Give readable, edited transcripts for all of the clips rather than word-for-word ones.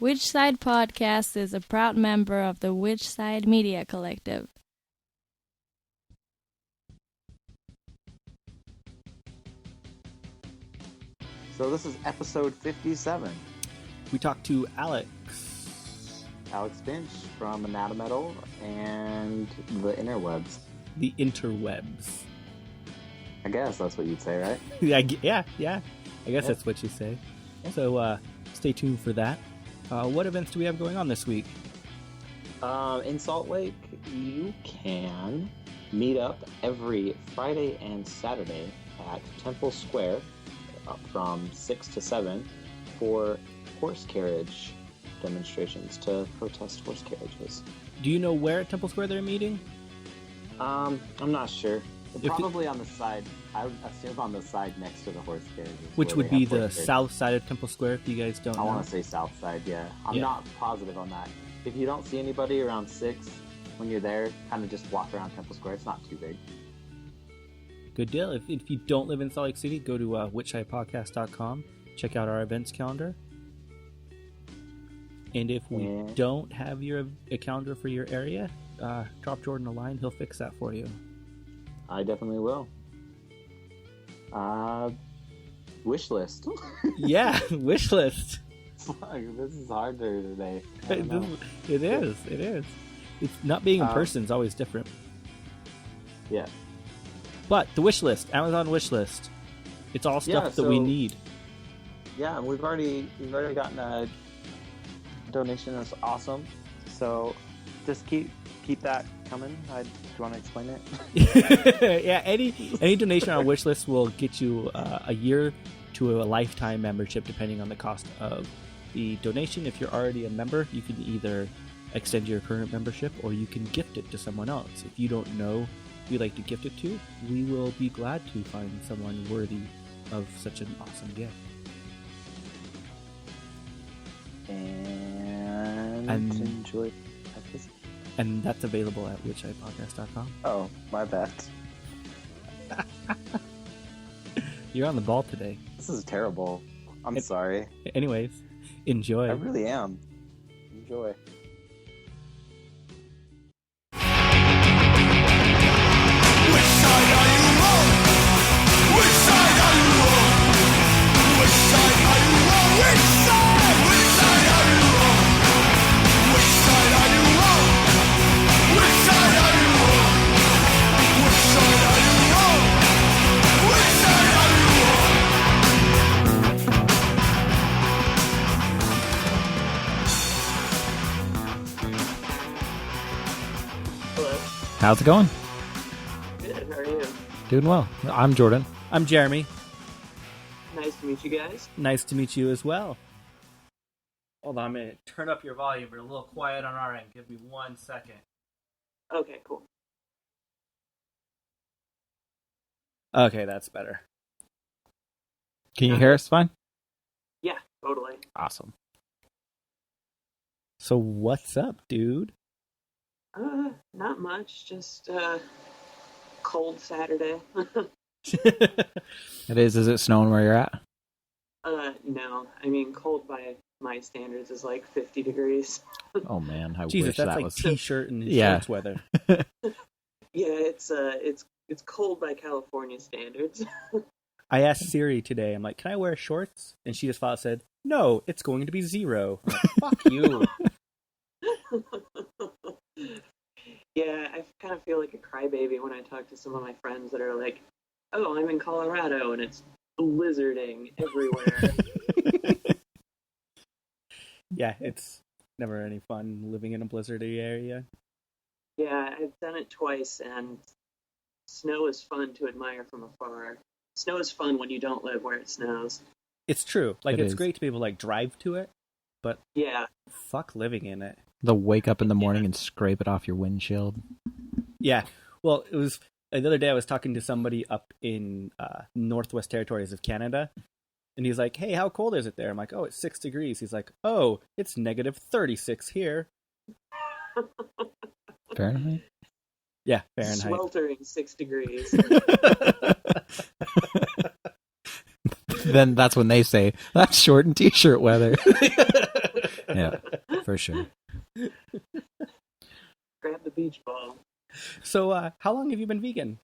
Which Side Podcast is a proud member of the Which Side Media Collective. So this is episode 57. We talked to Alex Finch from Anatometal and the interwebs. The interwebs. I guess that's what you'd say, right? Yeah. I guess that's what you say. So stay tuned for that. What events do we have going on this week? In Salt Lake, you can meet up every Friday and Saturday at Temple Square from 6 to 7 for horse carriage demonstrations to protest horse carriages. Do you know where at Temple Square they're meeting? I'm not sure. Probably on the side. I would assume on the side next to the horse carriages. Which would be the south side of Temple Square, if you guys don't know. I want to say south side, yeah. I'm not positive on that. If you don't see anybody around 6 when you're there, kind of just walk around Temple Square. It's not too big. Good deal. If you don't live in Salt Lake City, go to whichsidepodcast.com. Check out our events calendar. And if we don't have a calendar for your area, drop Jordan a line. He'll fix that for you. I definitely will. Wish list. Yeah, wish list. Fuck, this is harder today. It is. It's not being in person is always different. Yeah. But the wish list, Amazon wish list, it's all stuff that we need. Yeah, we've already gotten a donation. That's awesome. So just keep that coming. Do you want to explain it? Yeah, any donation on our wish list will get you a year to a lifetime membership, depending on the cost of the donation. If you're already a member, you can either extend your current membership or you can gift it to someone else. If you don't know who you'd like to gift it to, we will be glad to find someone worthy of such an awesome gift. And enjoy. And that's available at whichsidepodcast.com. Oh, my bad. You're on the ball today. This is terrible. I'm sorry. Anyways, enjoy. I really am. Enjoy. Which side are you on? Which side are you on? Which side are you on? Which side? Which side are you on? Which side are you on? Which side are you on? Which side are you on? Which side are you on? Hello. How's it going? Good, how are you? Doing well. I'm Jordan. I'm Jeremy. Nice to meet you guys. Nice to meet you as well. Hold on a minute. Turn up your volume. We're a little quiet on our end. Give me 1 second. Okay, cool. Okay, that's better. Can you hear us fine? Yeah, totally. Awesome. So what's up, dude? Not much, just cold Saturday. It is. Is it snowing where you're at? No. I mean, cold by my standards is like 50 degrees. Oh man, I Jesus, wish that's that like was. t-shirt and Yeah. shorts weather. Yeah, it's cold by California standards. I asked Siri today, I'm like, can I wear shorts? And she just said, no, it's going to be 0. I'm like, fuck you. Yeah, I kind of feel like a crybaby when I talk to some of my friends that are like, oh, I'm in Colorado and it's blizzarding everywhere. Yeah, it's never any fun living in a blizzardy area. Yeah, I've done it twice, and snow is fun to admire from afar. Snow is fun when you don't live where it snows. It's true. Like, It it's is. great to be able to, like, drive to it, but Yeah, fuck living in it. They'll wake up in the morning and scrape it off your windshield. Yeah. Well, it was the other day I was talking to somebody up in Northwest Territories of Canada, and he's like, hey, how cold is it there? I'm like, oh, it's 6 degrees. He's like, oh, it's negative 36 here. Fahrenheit? Yeah, Fahrenheit. sweltering 6 degrees. Then that's when they say, that's short and t-shirt weather. Yeah, for sure. Grab the beach ball. So, how long have you been vegan?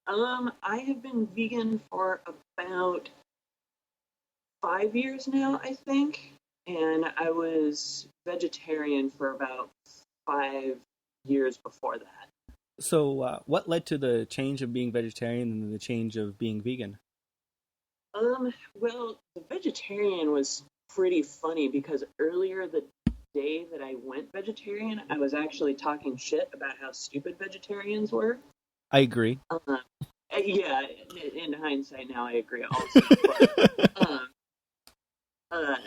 I have been vegan for about 5 years now, I think. And I was vegetarian for about 5 years before that. So, what led to the change of being vegetarian and the change of being vegan? Well, the vegetarian was pretty funny because earlier the day that I went vegetarian, I was actually talking shit about how stupid vegetarians were. I agree. Yeah, in hindsight now I agree also. But,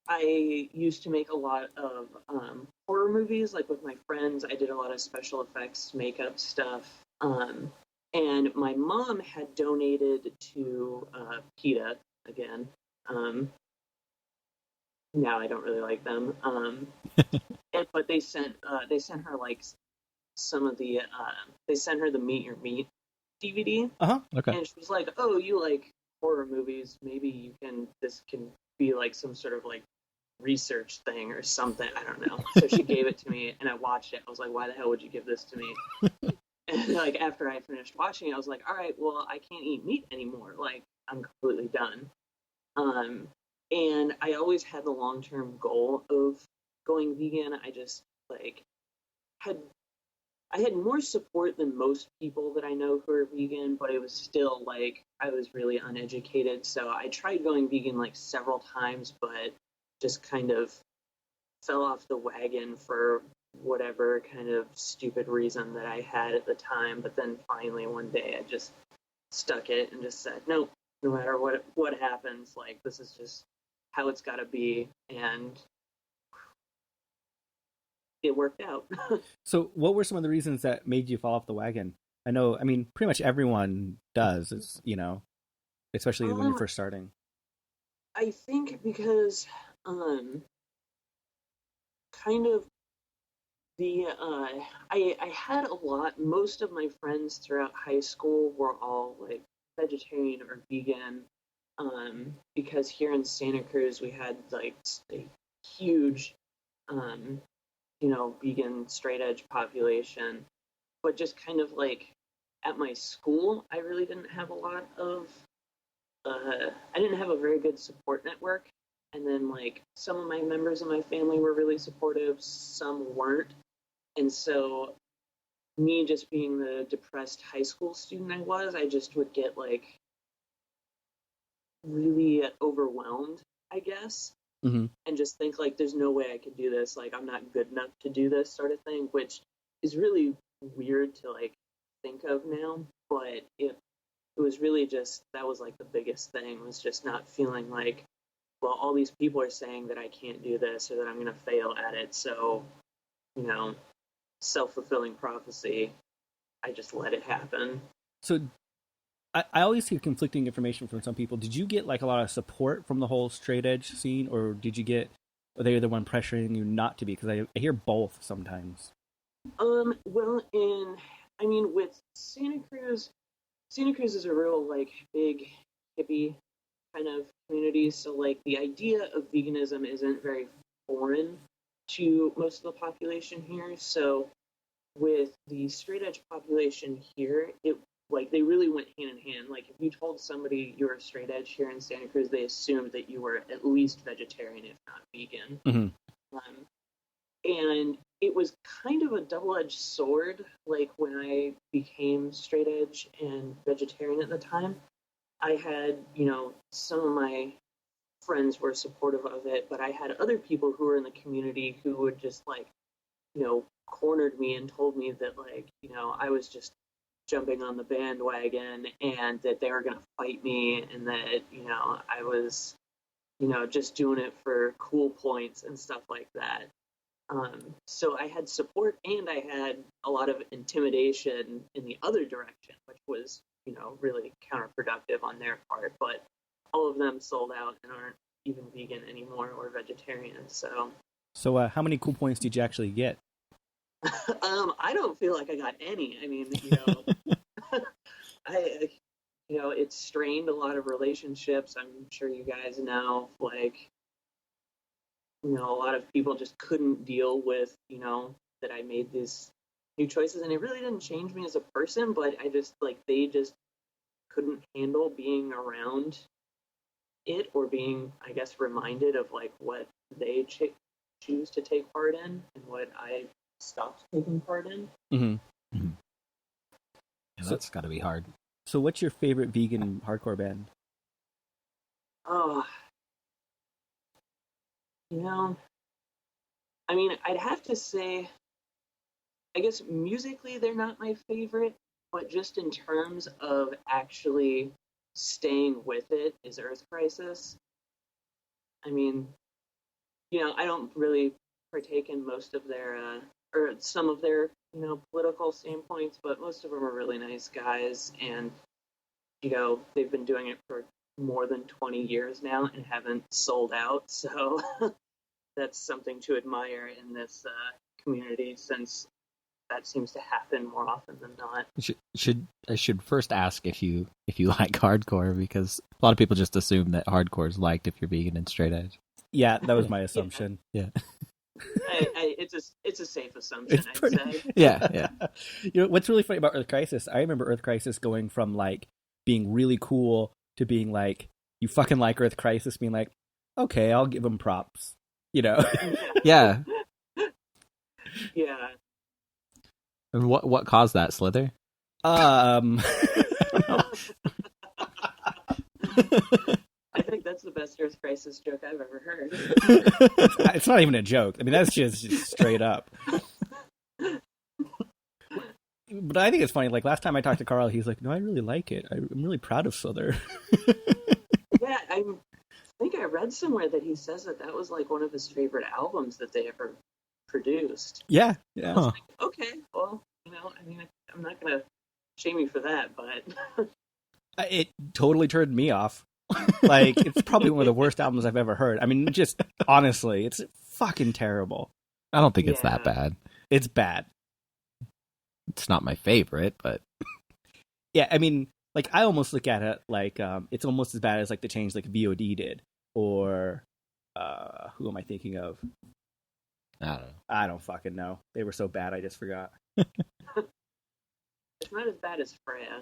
I used to make a lot of horror movies, like with my friends. I did a lot of special effects, makeup stuff. And my mom had donated to PETA again. Now I don't really like them. But they sent her like some of the they sent her the Meet Your Meat DVD. Okay. And she was like, "Oh, you like horror movies? Maybe this can be like some sort of like research thing or something. I don't know." So she gave it to me, and I watched it. I was like, "Why the hell would you give this to me?" And like after I finished watching it, I was like, "All right, well, I can't eat meat anymore. Like I'm completely done." And I always had the long-term goal of going vegan. I just like I had more support than most people that I know who are vegan, but it was still like I was really uneducated. So I tried going vegan like several times, but just kind of fell off the wagon for whatever kind of stupid reason that I had at the time. But then finally one day I just stuck it and just said, no matter what happens, like this is just how it's got to be. And it worked out. So, what were some of the reasons that made you fall off the wagon? I mean, pretty much everyone does. It's, especially when you're first starting. I think because kind of the I had most of my friends throughout high school were all like vegetarian or vegan, because here in Santa Cruz we had like a huge vegan straight edge population, but just kind of like at my school, I really didn't have a lot of, I didn't have a very good support network. And then like some of my members of my family were really supportive, some weren't. And so me just being the depressed high school student I just would get like really overwhelmed, I guess. Mm-hmm. And just think like there's no way I could do this, like I'm not good enough to do this sort of thing, which is really weird to like think of now, but it was really just that was like the biggest thing, was just not feeling like, well, all these people are saying that I can't do this or that I'm going to fail at it, so self-fulfilling prophecy, I just let it happen. So I always hear conflicting information from some people. Did you get like a lot of support from the whole straight edge scene, or are they the one pressuring you not to be? Because I hear both sometimes. Well, with Santa Cruz is a real like big hippie kind of community. So like the idea of veganism isn't very foreign to most of the population here. So with the straight edge population here, they really went hand in hand. Like if you told somebody you were straight edge here in Santa Cruz, they assumed that you were at least vegetarian, if not vegan. Mm-hmm. And it was kind of a double-edged sword. Like when I became straight edge and vegetarian at the time, I had, some of my friends were supportive of it, but I had other people who were in the community who would just like, cornered me and told me that like, I was just jumping on the bandwagon and that they were going to fight me and that, I was, just doing it for cool points and stuff like that. So I had support and I had a lot of intimidation in the other direction, which was, really counterproductive on their part. But all of them sold out and aren't even vegan anymore or vegetarian. So how many cool points did you actually get? I don't feel like I got any. I mean, it's strained a lot of relationships. I'm sure you guys know, like, a lot of people just couldn't deal with, that I made these new choices, and it really didn't change me as a person, but I just, like, they just couldn't handle being around it or being, I guess, reminded of, like, what they choose to take part in and what I stopped taking part in. Mm-hmm. Mm-hmm. Yeah, that's got to be hard. So what's your favorite vegan hardcore band? Oh, I mean, I'd have to say, I guess musically they're not my favorite, but just in terms of actually staying with it is Earth Crisis. I mean, I don't really partake in most of their, or some of their, political standpoints, but most of them are really nice guys, and, they've been doing it for more than 20 years now and haven't sold out, so that's something to admire in this community, since that seems to happen more often than not. I should first ask if you like hardcore, because a lot of people just assume that hardcore is liked if you're vegan and straight edge. Yeah, that was my assumption. Yeah. It's a safe assumption, I'd say. Yeah. What's really funny about Earth Crisis? I remember Earth Crisis going from like being really cool to being like, you fucking like Earth Crisis, being like, okay, I'll give them props. Yeah. Yeah. And what caused that, Slither? I think that's the best Earth Crisis joke I've ever heard. It's not even a joke. I mean, that's just straight up. But I think it's funny. Like, last time I talked to Carl, he's like, no, I really like it. I'm really proud of Slither. Yeah, I think I read somewhere that he says that was like one of his favorite albums that they ever produced. Yeah. I was like, okay, well, I mean, I'm not going to shame you for that, but... It totally turned me off. Like, it's probably one of the worst albums I've ever heard. I mean, just honestly, it's fucking terrible. I don't think it's that bad. It's bad. It's not my favorite, but... Yeah, I mean, like, I almost look at it like it's almost as bad as, like, the change like VOD did. Or, who am I thinking of? I don't know. I don't fucking know. They were so bad, I just forgot. It's not as bad as Freya.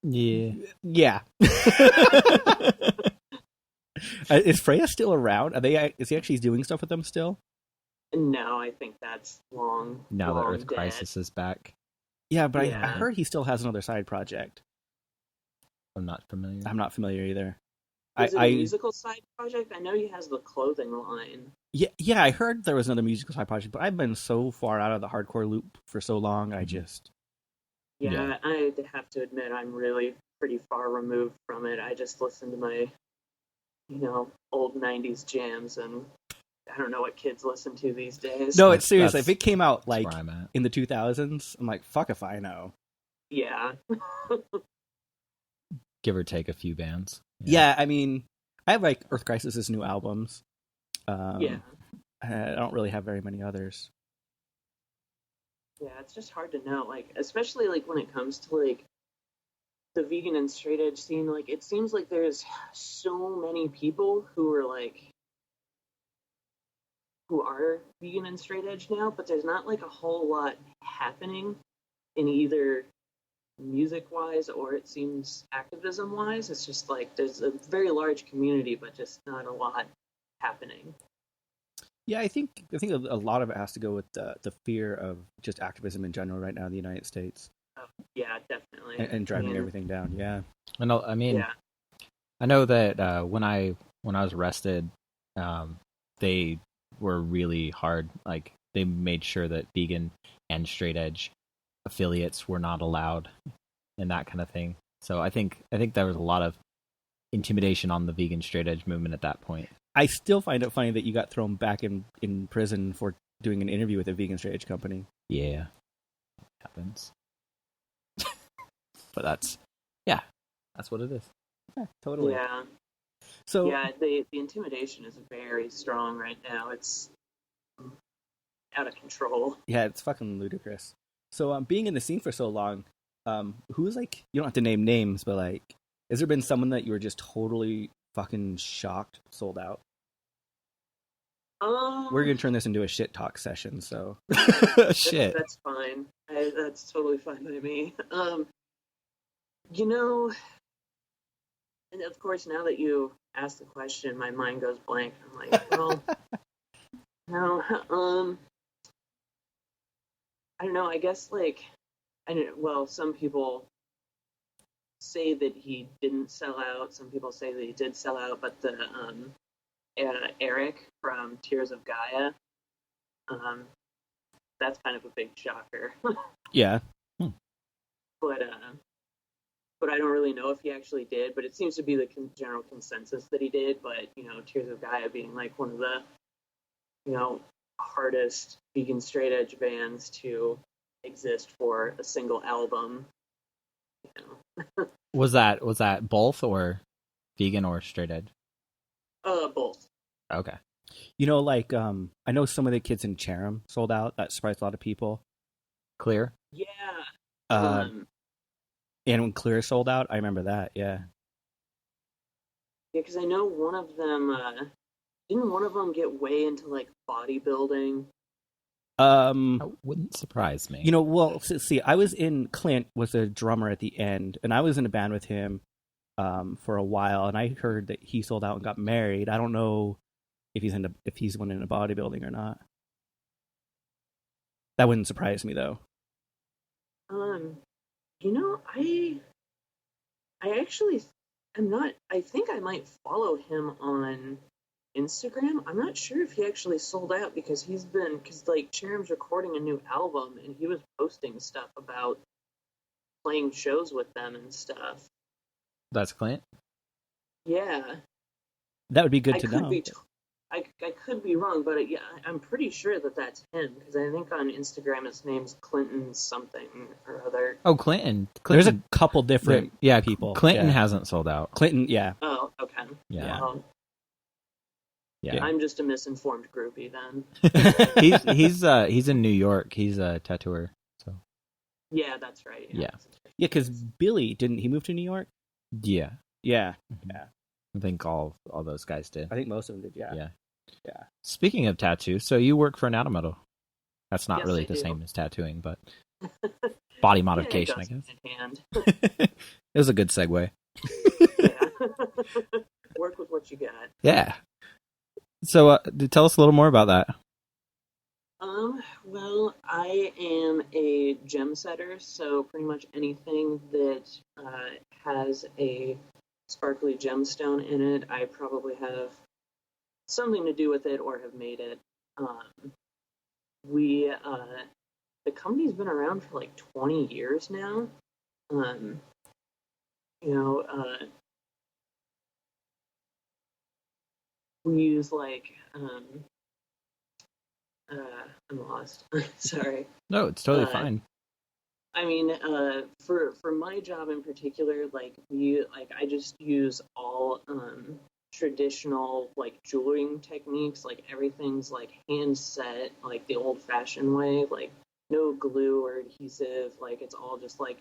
Yeah. Is Freya still around? Is he actually doing stuff with them still? No, I think that's long. Now that long Earth dead. Crisis is back. Yeah, but Yeah. I heard he still has another side project. I'm not familiar. I'm not familiar either. Is it a musical side project? I know he has the clothing line. Yeah, I heard there was another musical side project, but I've been so far out of the hardcore loop for so long, I just... Yeah, I have to admit I'm really pretty far removed from it. I just listen to my, old 90s jams, and I don't know what kids listen to these days. No, it's seriously. If it came out, like, where I'm at. in the 2000s, I'm like, fuck if I know. Yeah. Give or take a few bands. Yeah, I mean, I have, like, Earth Crisis' new albums. Yeah. I don't really have very many others. Yeah, it's just hard to know, like, especially, like, when it comes to, like, the vegan and straight edge scene, like, it seems like there's so many people who are, like, who are vegan and straight edge now, but there's not, like, a whole lot happening in either music-wise or, it seems, activism-wise. It's just, like, there's a very large community, but just not a lot happening. Yeah, I think a lot of it has to go with the fear of just activism in general right now in the United States. Yeah, definitely. And driving everything down, yeah. I know that when I was arrested, they were really hard. Like, they made sure that vegan and straight edge affiliates were not allowed and that kind of thing. So I think there was a lot of intimidation on the vegan straight edge movement at that point. I still find it funny that you got thrown back in prison for doing an interview with a vegan straight edge company. Yeah. It happens. But that's what it is. Yeah, totally. Yeah. So yeah, the intimidation is very strong right now. It's out of control. Yeah, it's fucking ludicrous. So being in the scene for so long, Who's like, you don't have to name names, but like, has there been someone that you were just totally fucking shocked sold out? We're gonna turn this into a shit talk session, so Shit. That's fine. That's totally fine by me. You know, and of course, now that you asked the question, my mind goes blank. I'm like, well, no, I don't know. I guess like, well, some people say that he didn't sell out. Some people say that he did sell out, but the Eric from Tears of Gaia, that's kind of a big shocker. yeah. But I don't really know if he actually did. But it seems to be the general consensus that he did. But Tears of Gaia being like one of the hardest vegan straight edge bands to exist for a single album. Was that both or vegan or straight edge? Both. Okay. Like I know some of the kids in Chatham sold out. That surprised a lot of people. Clear? Yeah. And when Clear sold out, I remember that. Yeah. Yeah, because I know one of them didn't one of them get way into like bodybuilding. That wouldn't surprise me. Well, see, I was in Clint was a drummer at the end, and I was in a band with him for a while, and I heard that he sold out and got married. I don't know if he's went into bodybuilding or not. That wouldn't surprise me though. I actually am not. I think I might follow him on Instagram. I'm not sure if he actually sold out because like Cherum's recording a new album and he was posting stuff about playing shows with them and stuff. That's Clint? Yeah. That would be good to know. I could be wrong, but yeah, I'm pretty sure that that's him because I think on Instagram his name's Clinton something or other. Oh, Clinton. There's a couple different people. Clinton hasn't sold out. Clinton, yeah. Oh, okay. Yeah. Yeah. I'm just a misinformed groupie then. He's in New York. He's a tattooer. So. Yeah, that's right. Yeah. Yeah, because Billy didn't he move to New York? Yeah. Yeah. Mm-hmm. Yeah. I think all those guys did. I think most of them did. Yeah. Yeah. Yeah. Speaking of tattoo, so you work for Anatometal. That's not really the do. same as tattooing, but body modification, I guess. Hand. It was a good segue. Yeah. Work with what you got. Yeah. So tell us a little more about that. Well, I am a gem setter, so pretty much anything that has a sparkly gemstone in it, I probably have something to do with it or have made it. The company's been around for like 20 years now. We use like I'm lost. Sorry. No, it's totally fine. I mean, for my job in particular, I just use all traditional like jewelering techniques. Like everything's like hand set, like the old-fashioned way. Like no glue or adhesive. Like it's all just like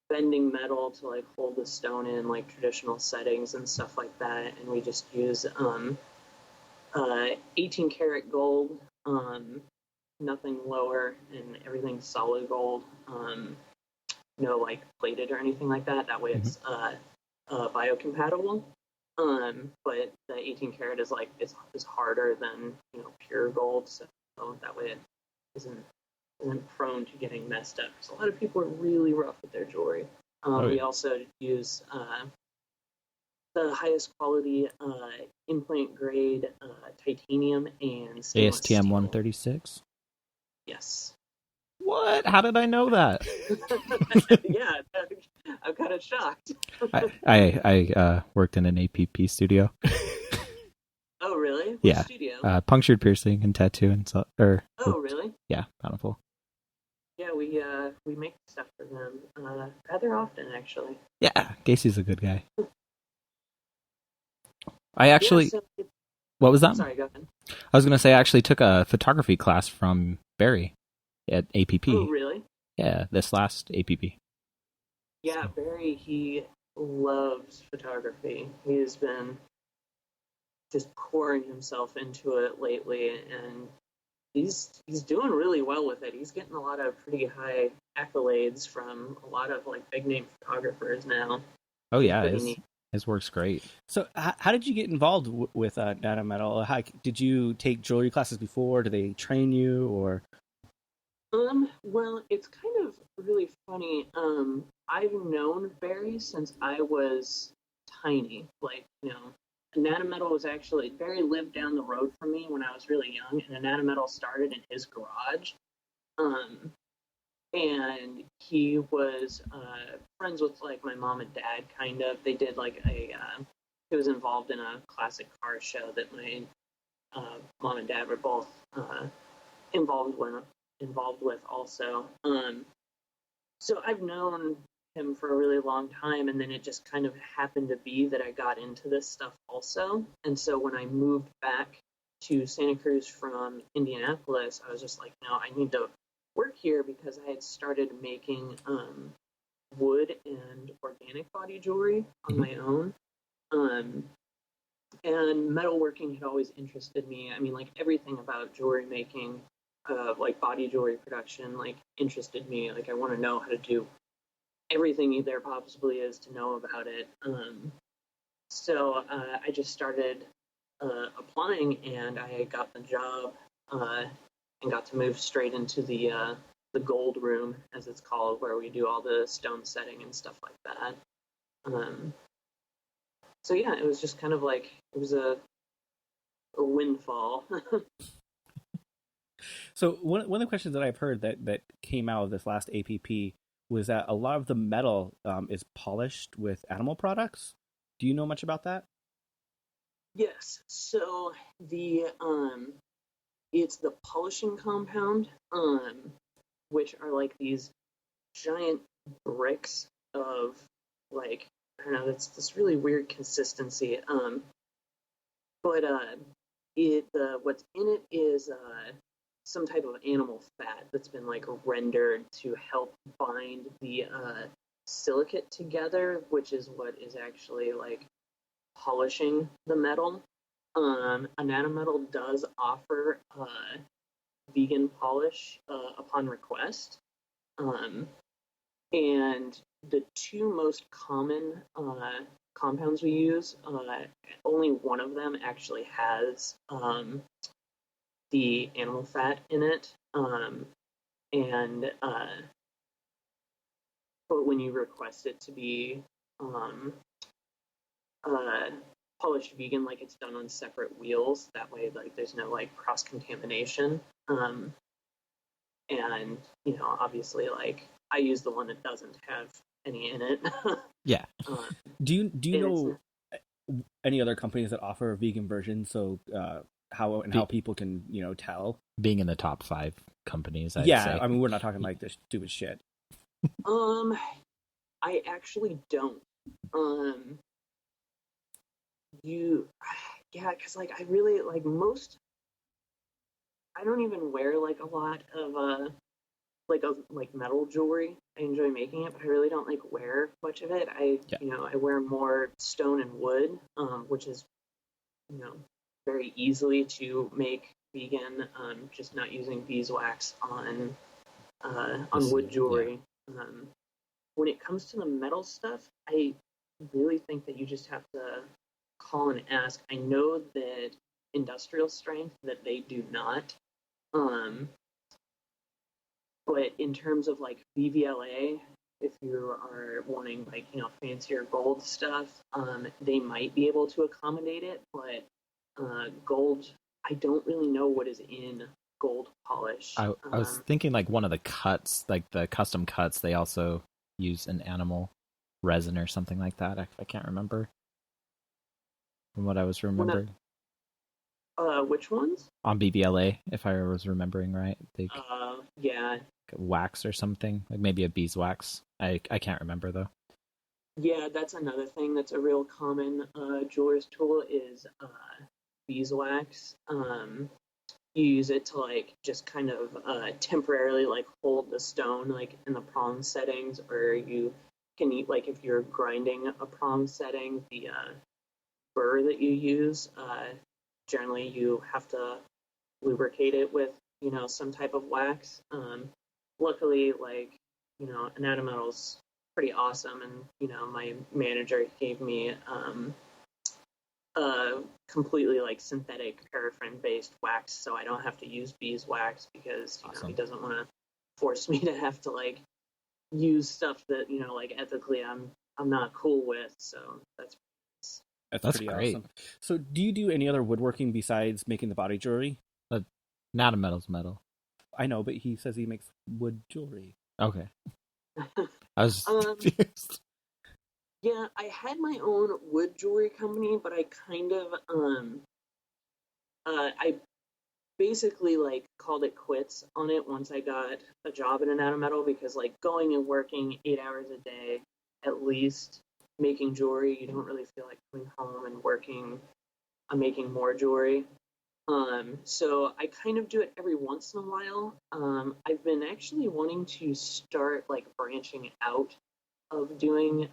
bending metal to like hold the stone in like traditional settings and stuff like that. And we just use 18 karat gold. Nothing lower, and everything's solid gold. No like plated or anything like that. That way it's biocompatible. But the 18 karat is like is harder than pure gold, so that way it isn't prone to getting messed up. Because a lot of people are really rough with their jewelry. We also use the highest quality implant grade titanium and ASTM 136. Yes. What? How did I know that? Yeah, I'm kind of shocked. I worked in an APP studio. Oh, really? What yeah. studio? Punctured piercing and tattoo and so. Oh, really? Yeah, Bountiful. Yeah, we make stuff for them rather often, actually. Yeah, Gacy's a good guy. I actually. Yeah, what was that? Sorry, go ahead. I was going to say I actually took a photography class from Barry at APP. Oh, really? Yeah, this last APP. Yeah, Barry, he loves photography. He's been just pouring himself into it lately, and he's doing really well with it. He's getting a lot of pretty high accolades from a lot of like big name photographers now. Oh It's yeah, pretty neat. his work's great. So, how did you get involved with Anatometal? Did you take jewelry classes before? Did they train you, or? Well, it's kind of really funny. I've known Barry since I was tiny. Like, Anatometal was actually, Barry lived down the road from me when I was really young, and Anatometal started in his garage. Um, and he was friends with like my mom and dad, kind of. They did like he was involved in a classic car show that my mom and dad were both involved with also. So I've known him for a really long time, and then it just kind of happened to be that I got into this stuff also. And so when I moved back to Santa Cruz from Indianapolis, I was just like, no, I need to work here because I had started making wood and organic body jewelry on my own. And metalworking had always interested me. I mean, like everything about jewelry making, like body jewelry production, like interested me. Like I want to know how to do everything there possibly is to know about it. So I just started applying, and I got the job and got to move straight into the gold room, as it's called, where we do all the stone setting and stuff like that. So yeah, it was just kind of like it was a windfall. So one of the questions that I've heard that came out of this last APP was that a lot of the metal is polished with animal products. Do you know much about that? Yes. So the it's the polishing compound, which are like these giant bricks of like, I don't know, it's this really weird consistency. But what's in it is some type of animal fat that's been like rendered to help bind the silicate together, which is what is actually like polishing the metal. Anatometal does offer vegan polish upon request. And the two most common compounds we use, only one of them actually has the animal fat in it. But when you request it to be polished vegan, like it's done on separate wheels, that way like there's no like cross contamination. And obviously like I use the one that doesn't have any in it. Yeah. Do you know any other companies that offer a vegan version? So how people can tell? Being in the top 5 companies, I'd yeah, say. I mean we're not talking like this stupid shit. I actually don't. Because like I really like most. I don't even wear like a lot of metal jewelry. I enjoy making it, but I really don't like wear much of it. I wear more stone and wood, which is very easily to make vegan. Just not using beeswax on wood jewelry. Yeah. When it comes to the metal stuff, I really think that you just have to call and ask. I know that industrial strength that they do not. But in terms of like BVLA, if you are wanting like fancier gold stuff, they might be able to accommodate it. But gold, I don't really know what is in gold polish. I was thinking like one of the cuts, like the custom cuts, they also use an animal resin or something like that. I can't remember from what I was remembering. Which ones? On BBLA, if I was remembering right. Yeah. Wax or something, like maybe a beeswax. I can't remember though. Yeah, that's another thing that's a real common jeweler's tool is beeswax. You use it to like just kind of temporarily like hold the stone like in the prong settings, or you can eat, like if you're grinding a prong setting, the burr that you use, generally you have to lubricate it with, some type of wax. Luckily, like, Anatometal's pretty awesome, and, my manager gave me completely like synthetic paraffin-based wax, so I don't have to use beeswax because, Awesome. he doesn't want to force me to have to like use stuff that, like ethically I'm not cool with. So that's That's pretty great. awesome. So do you do any other woodworking besides making the body jewelry? Anatometal's metal. I know, but he says he makes wood jewelry. Okay. I was confused. Yeah, I had my own wood jewelry company, but I kind of I basically like called it quits on it once I got a job at Anatometal, because like going and working 8 hours a day at least making jewelry, you don't really feel like coming home and working on making more jewelry. So I kind of do it every once in a while. I've been actually wanting to start like branching out of doing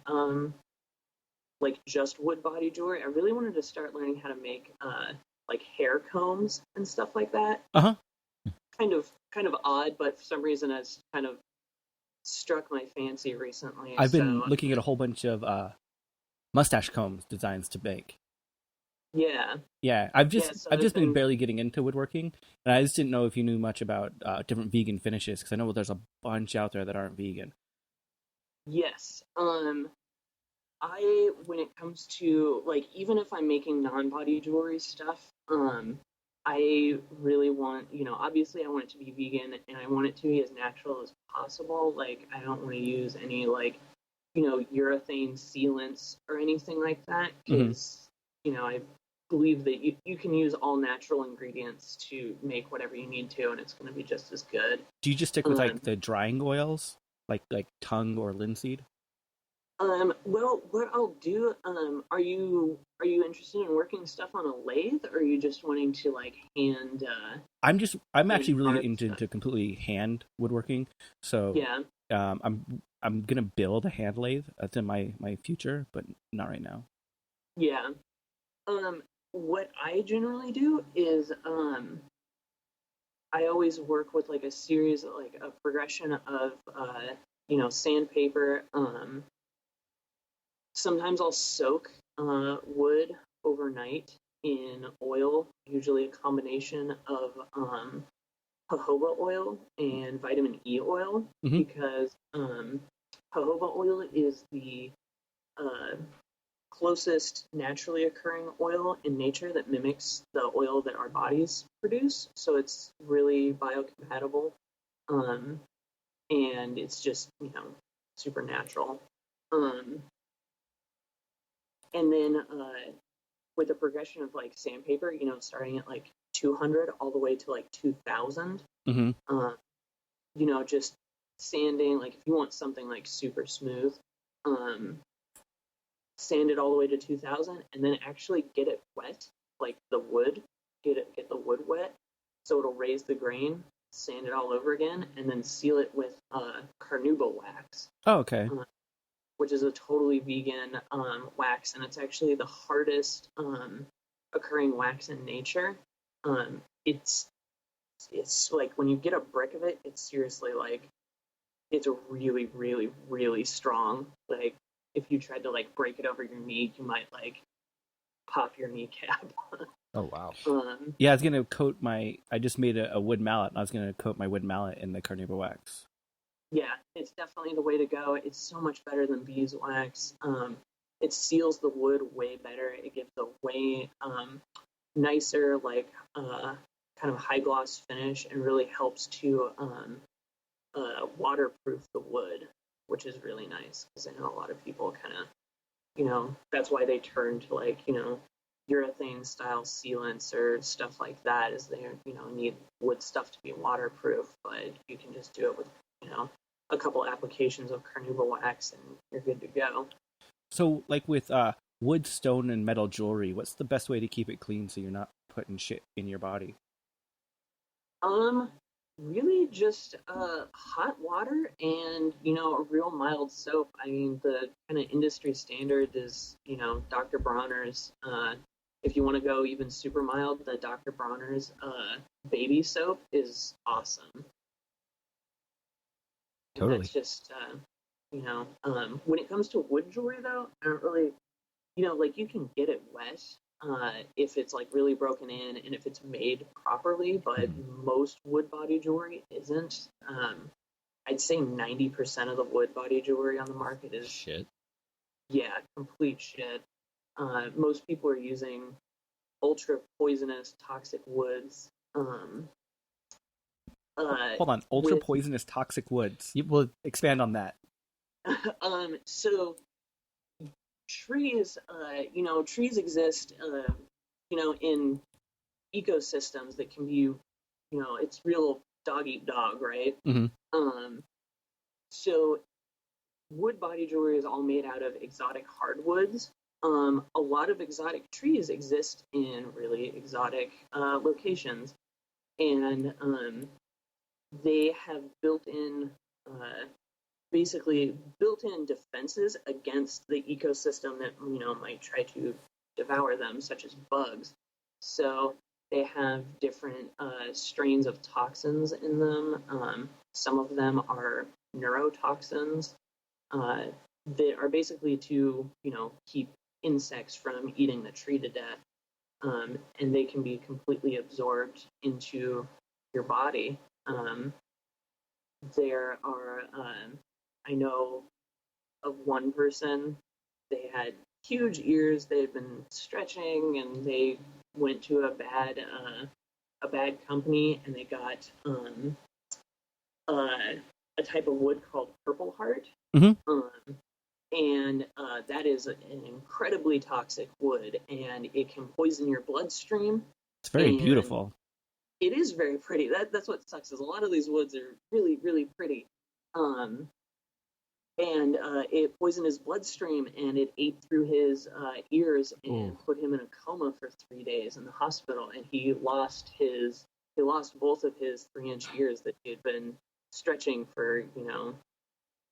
like just wood body jewelry. I really wanted to start learning how to make like hair combs and stuff like that. Uh-huh. Kind of odd, but for some reason it's kind of struck my fancy recently. I've been looking at a whole bunch of mustache combs designs to make. Yeah. I've just been barely getting into woodworking, and I just didn't know if you knew much about different vegan finishes, because I know there's a bunch out there that aren't vegan. Yes. When it comes to like, even if I'm making non-body jewelry stuff, I really want, obviously I want it to be vegan, and I want it to be as natural as possible. Like, I don't want to use any like, urethane sealants or anything like that, because I believe that you can use all natural ingredients to make whatever you need to, and it's going to be just as good. Do you just stick with like the drying oils, like tung or linseed? Well, what I'll do, are you interested in working stuff on a lathe, or are you just wanting to like hand? I'm actually really into stuff? completely hand woodworking. So Yeah. I'm gonna build a hand lathe. That's in my future, but not right now. Yeah. What I generally do is, I always work with like a series, like a progression of, sandpaper. Sometimes I'll soak wood overnight in oil, usually a combination of jojoba oil and vitamin E oil, because jojoba oil is the closest naturally occurring oil in nature that mimics the oil that our bodies produce. So it's really biocompatible, and it's just, super natural. And then with a progression of like sandpaper, starting at like 200 all the way to like 2000, just sanding, like if you want something like super smooth, sand it all the way to 2000, and then actually get it wet, like the wood, get the wood wet, so it'll raise the grain, sand it all over again, and then seal it with carnauba wax. Oh, okay. Which is a totally vegan wax, and it's actually the hardest occurring wax in nature. It's like when you get a brick of it, it's seriously like, it's really, really, really strong. Like, if you tried to like break it over your knee, you might like pop your kneecap. Oh wow. Yeah, I was gonna coat I just made a wood mallet, and I was gonna coat my wood mallet in the carnauba wax. Yeah, it's definitely the way to go. It's so much better than beeswax. It seals the wood way better. It gives a way nicer, like kind of high gloss finish, and really helps to waterproof the wood, which is really nice, because I know a lot of people kind of, that's why they turn to like, urethane style sealants or stuff like that, is they, need wood stuff to be waterproof, but you can just do it with, a couple applications of carnauba wax and you're good to go. So like with wood, stone, and metal jewelry, what's the best way to keep it clean so you're not putting shit in your body? Really just hot water and, a real mild soap. I mean, the kind of industry standard is, Dr. Bronner's. If you want to go even super mild, the Dr. Bronner's baby soap is awesome. Totally. That's just, when it comes to wood jewelry, though, I don't really, like you can get it wet if it's like really broken in and if it's made properly, but most wood body jewelry isn't. I'd say 90% of the wood body jewelry on the market is shit. Yeah, complete shit. Most people are using ultra poisonous, toxic woods. Hold on, ultra poisonous toxic woods. You will expand on that. So trees, trees exist, in ecosystems that can be, it's real dog eat dog, right? So wood body jewelry is all made out of exotic hardwoods. A lot of exotic trees exist in really exotic locations, and they have basically built-in defenses against the ecosystem that might try to devour them, such as bugs. So they have different strains of toxins in them. Some of them are neurotoxins that are basically to keep insects from eating the tree to death, and they can be completely absorbed into your body. There are I know of one person, they had huge ears, they had been stretching, and they went to a bad company, and they got a type of wood called purple heart. And that is an incredibly toxic wood, and it can poison your bloodstream. It's very beautiful. It is very pretty. That's what sucks, is a lot of these woods are really, really pretty. And it poisoned his bloodstream, and it ate through his ears and put him in a coma for 3 days in the hospital. And he lost both of his 3-inch ears that he had been stretching for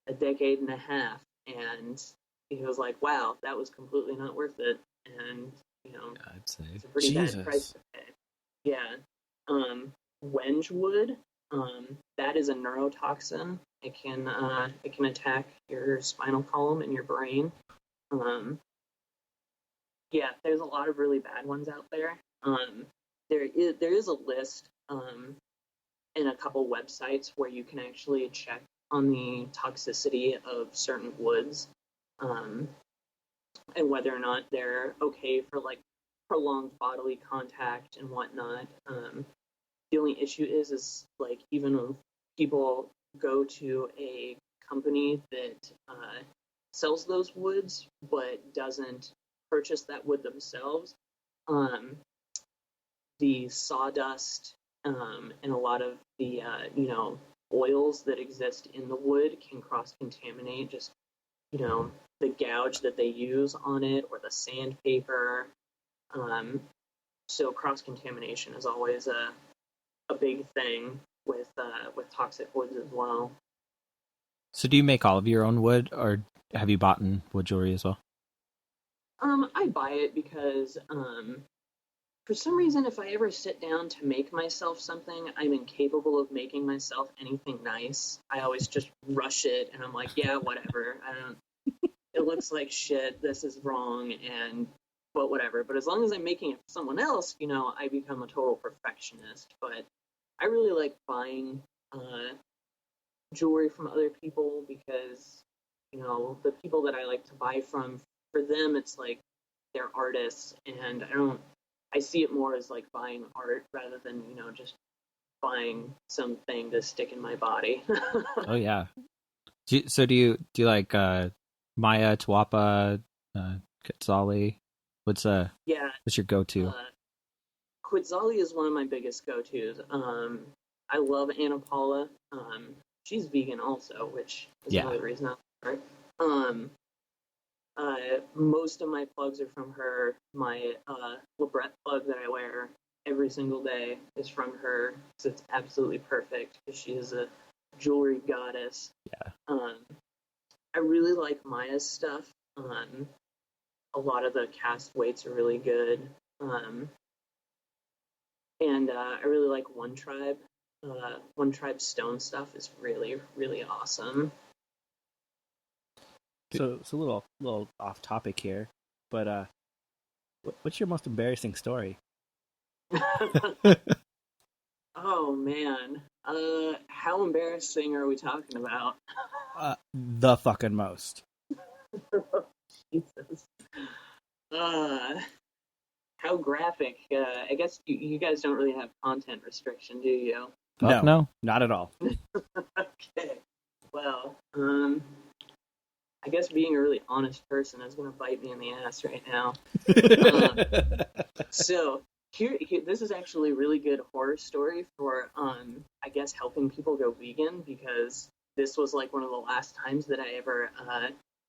a decade and a half. And he was like, "Wow, that was completely not worth it." And I'd say it's a pretty bad price to pay. Yeah. Wenge wood, that is a neurotoxin. It can attack your spinal column and your brain. Yeah, there's a lot of really bad ones out there. There is a list and a couple websites where you can actually check on the toxicity of certain woods, and whether or not they're okay for like prolonged bodily contact and whatnot. The only issue is like, even if people go to a company that sells those woods but doesn't purchase that wood themselves, the sawdust and a lot of the oils that exist in the wood can cross-contaminate just the gouge that they use on it, or the sandpaper. So cross-contamination is always a big thing with toxic woods as well. So do you make all of your own wood, or have you bought in wood jewelry as well? I buy it because for some reason, if I ever sit down to make myself something, I'm incapable of making myself anything nice. I always just rush it, and I'm like, yeah, whatever. It looks like shit. This is wrong, but whatever. But as long as I'm making it for someone else, I become a total perfectionist. But I really like buying jewelry from other people because, the people that I like to buy from, for them, it's like they're artists, and I see it more as like buying art rather than, just buying something to stick in my body. Oh yeah. Do you like Maya, Tuapa, Quetzali? What's your go-to? Quetzali is one of my biggest go-tos. I love Anatometal. She's vegan also, which is another reason I love her. Most of my plugs are from her. My Labret plug that I wear every every single day is from her, because it's absolutely perfect, because she is a jewelry goddess. Yeah. I really like Maya's stuff. A lot of the cast weights are really good. And I really like One Tribe. One Tribe stone stuff is really, really awesome. So it's a little off topic here, but what's your most embarrassing story? Oh man, how embarrassing are we talking about? The fucking most. Jesus. How graphic? I guess you guys don't really have content restriction, do you? No. Not at all. Okay. Well, I guess being a really honest person is going to bite me in the ass right now. So here, this is actually a really good horror story for, I guess, helping people go vegan, because this was like one of the last times that I ever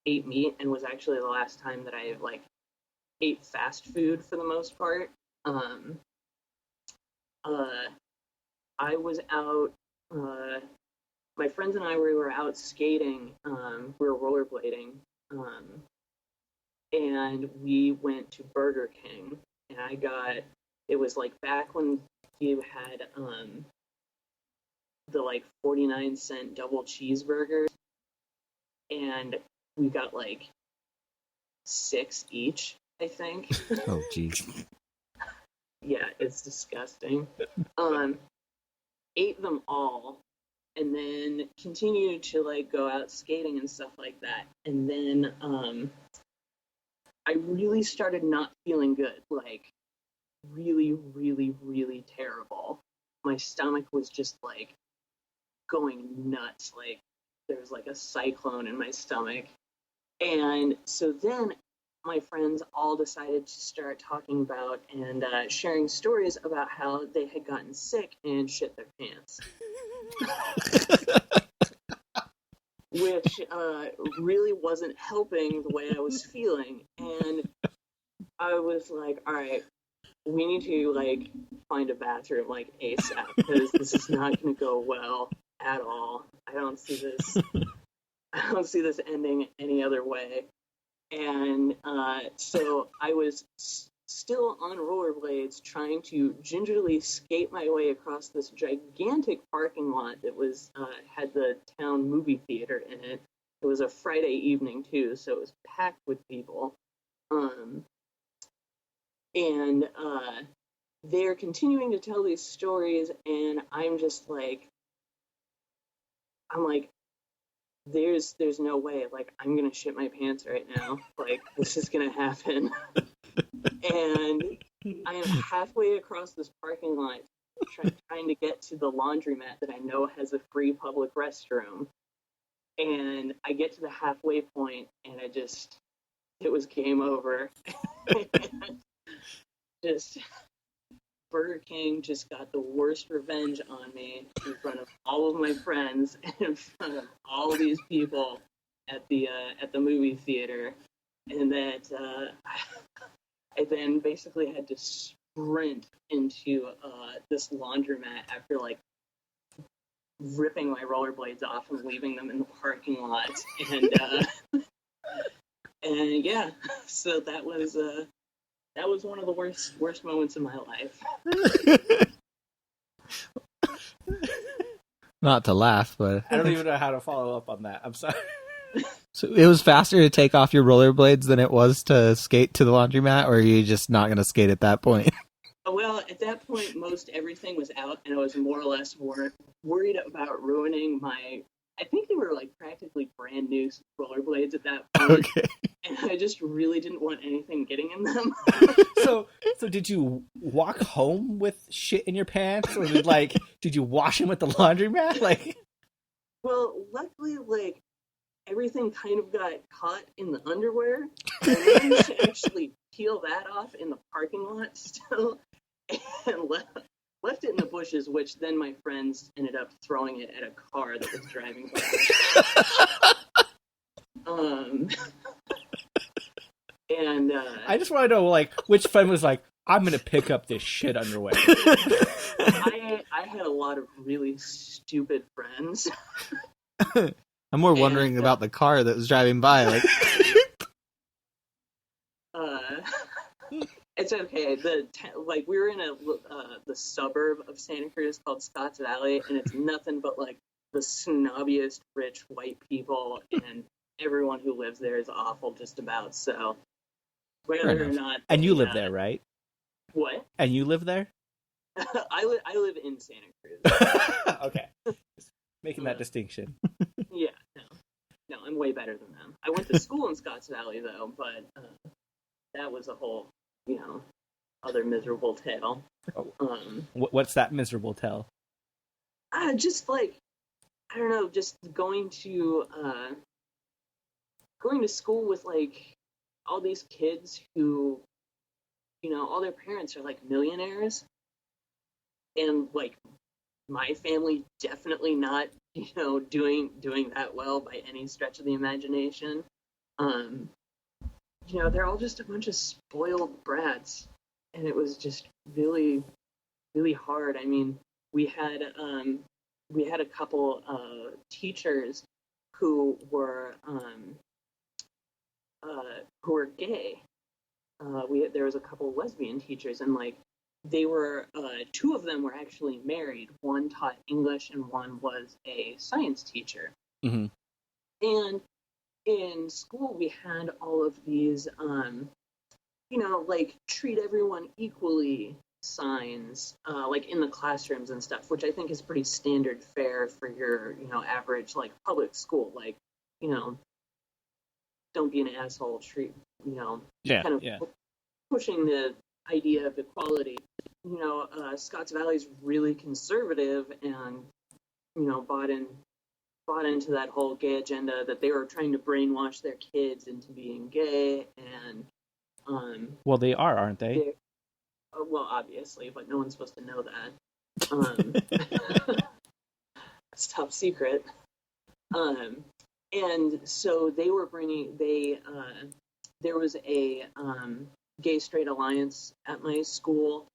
ate meat, and was actually the last time that I like ate fast food for the most part. I was out. My friends and we were out skating. We were rollerblading, and we went to Burger King. And it was like back when you had the like 49-cent double cheeseburgers, and we got like 6 each, I think. Oh, jeez. Yeah, it's disgusting. Ate them all, and then continued to like go out skating and stuff like that. And then I really started not feeling good, like really, really, really terrible. My stomach was just like going nuts, like there was like a cyclone in my stomach. And so then my friends all decided to start talking about and sharing stories about how they had gotten sick and shit their pants. Which really wasn't helping the way I was feeling. And I was like, all right, we need to like find a bathroom like ASAP, because this is not going to go well at all. I don't see this ending any other way. And so I was still on rollerblades, trying to gingerly skate my way across this gigantic parking lot that was had the town movie theater in it. It was a Friday evening too, so it was packed with people. And they're continuing to tell these stories, and I'm like, there's no way, like, I'm gonna shit my pants right now. Like, this is gonna happen. And I am halfway across this parking lot trying to get to the laundromat that I know has a free public restroom. And I get to the halfway point, and it was game over. Just Burger King just got the worst revenge on me in front of all of my friends and in front of all these people at the movie theater, and that I then basically had to sprint into this laundromat after like ripping my rollerblades off and leaving them in the parking lot, and yeah, so that was one of the worst moments in my life. Not to laugh, but I don't even know how to follow up on that. I'm sorry. So it was faster to take off your rollerblades than it was to skate to the laundromat, or are you just not going to skate at that point? Well, at that point, most everything was out, and I was more or less worried about ruining my... I think they were like practically brand new rollerblades at that point. Okay. And I just really didn't want anything getting in them. So did you walk home with shit in your pants, or did you wash them at the laundromat? Like, well, luckily, like, everything kind of got caught in the underwear. I managed to actually peel that off in the parking lot still, and left it in the bushes, which then my friends ended up throwing it at a car that was driving by. And I just want to know, like, which friend was like, I'm gonna pick up this shit underwear. I had a lot of really stupid friends. I'm more wondering about the car that was driving by. Like, it's okay. We were in the suburb of Santa Cruz called Scotts Valley, and it's nothing but like the snobbiest rich white people, and everyone who lives there is awful just about. So whether or not, and you live there, right? What? And you live there? I live in Santa Cruz. Okay, just making that distinction. Yeah, no, I'm way better than them. I went to school in Scotts Valley though, but that was a whole, other miserable tale. What's that miserable tale? Just like, I don't know, just going to school with like all these kids who, all their parents are like millionaires, and like my family definitely not, doing that well by any stretch of the imagination. They're all just a bunch of spoiled brats, and it was just really, really hard. I mean, we had a couple teachers who were gay. There was a couple lesbian teachers, and like they were two of them were actually married. One taught English, and one was a science teacher. Mm-hmm. And in school, we had all of these, like treat everyone equally signs, like in the classrooms and stuff, which I think is pretty standard fare for your, average like public school. Like, don't be an asshole. Treat, pushing the idea of equality. Scotts Valley's really conservative, and bought into that whole gay agenda, that they were trying to brainwash their kids into being gay. And well, they are, aren't they? Well, obviously, but no one's supposed to know that. It's top secret. And so they were there was a gay straight alliance at my school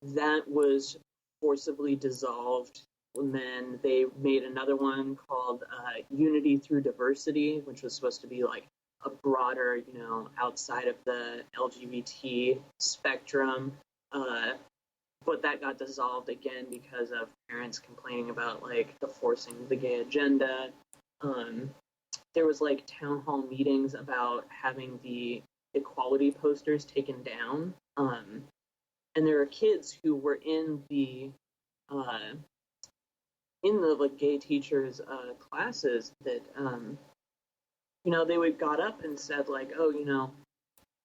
that was forcibly dissolved. And then they made another one called Unity Through Diversity, which was supposed to be like a broader, outside of the LGBT spectrum. But that got dissolved again because of parents complaining about like the forcing of the gay agenda. There was like town hall meetings about having the equality posters taken down. And there are kids who were in the like gay teachers' classes that, they got up and said like, oh,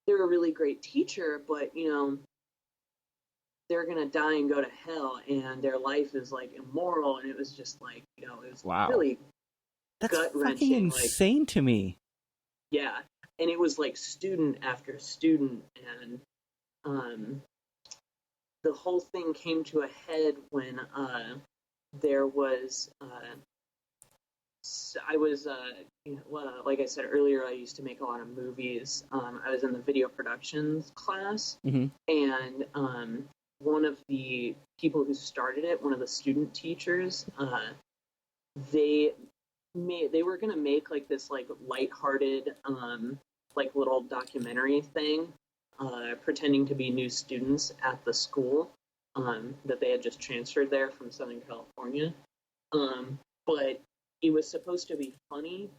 they're a really great teacher, but, they're going to die and go to hell, and their life is like immoral. And it was just like, it was really That's gut-wrenching. fucking insane to me. Yeah. And it was like student after student, and the whole thing came to a head when there was I was like I said earlier, I used to make a lot of movies. I was in the video productions class, mm-hmm. and one of the people who started it, one of the student teachers, they were gonna make like this like lighthearted like little documentary thing, pretending to be new students at the school that they had just transferred there from Southern California. But it was supposed to be funny,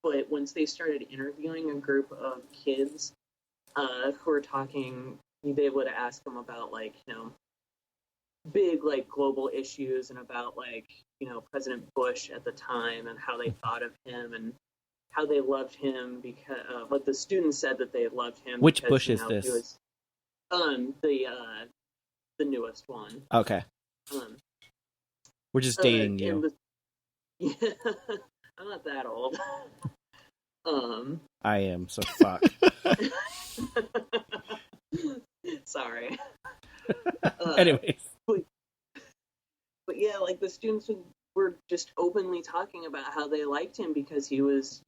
but once they started interviewing a group of kids who were talking, they would ask them about like, big like global issues, and about like, President Bush at the time, and how they thought of him and how they loved him, because but the students said that they loved him. Which because, Bush is this? He was, the newest one. Okay. We're just dating you. Yeah, I'm not that old. I am, so fuck. Sorry. Anyways. But yeah, like the students were just openly talking about how they liked him because he was,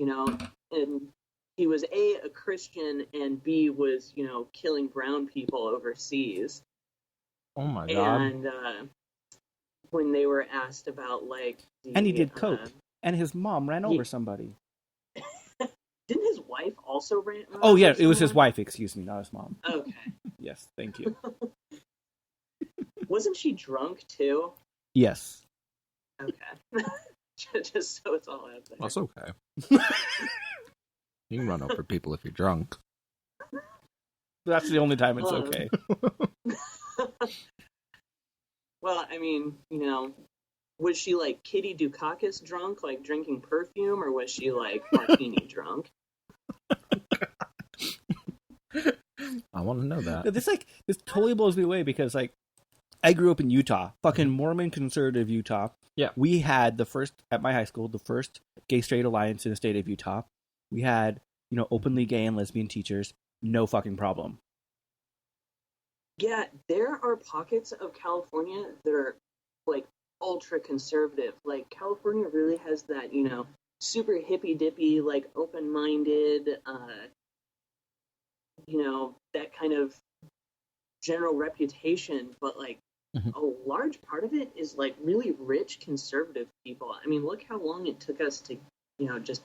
he was A, a Christian, and B, was, killing brown people overseas. Oh my god. And when they were asked about, like... And he did coke. And his mom ran over somebody. Didn't his wife also run Oh, yeah, over it was his someone? wife, excuse me, not his mom. Okay. Yes, thank you. Wasn't she drunk, too? Yes. Okay. Just so it's all out there. That's okay. You can run over people if you're drunk. That's the only time it's okay. Well, I mean, was she like Kitty Dukakis drunk, like drinking perfume, or was she like martini drunk? I want to know that. This totally blows me away because I grew up in Utah, fucking Mormon conservative Utah. Yeah. We had at my high school, the first gay straight alliance in the state of Utah. We had, openly gay and lesbian teachers. No fucking problem. Yeah, there are pockets of California that are like ultra conservative. Like California really has that, super hippy dippy, like open minded, that kind of general reputation, but like a large part of it is like really rich conservative people. I mean, look how long it took us to, just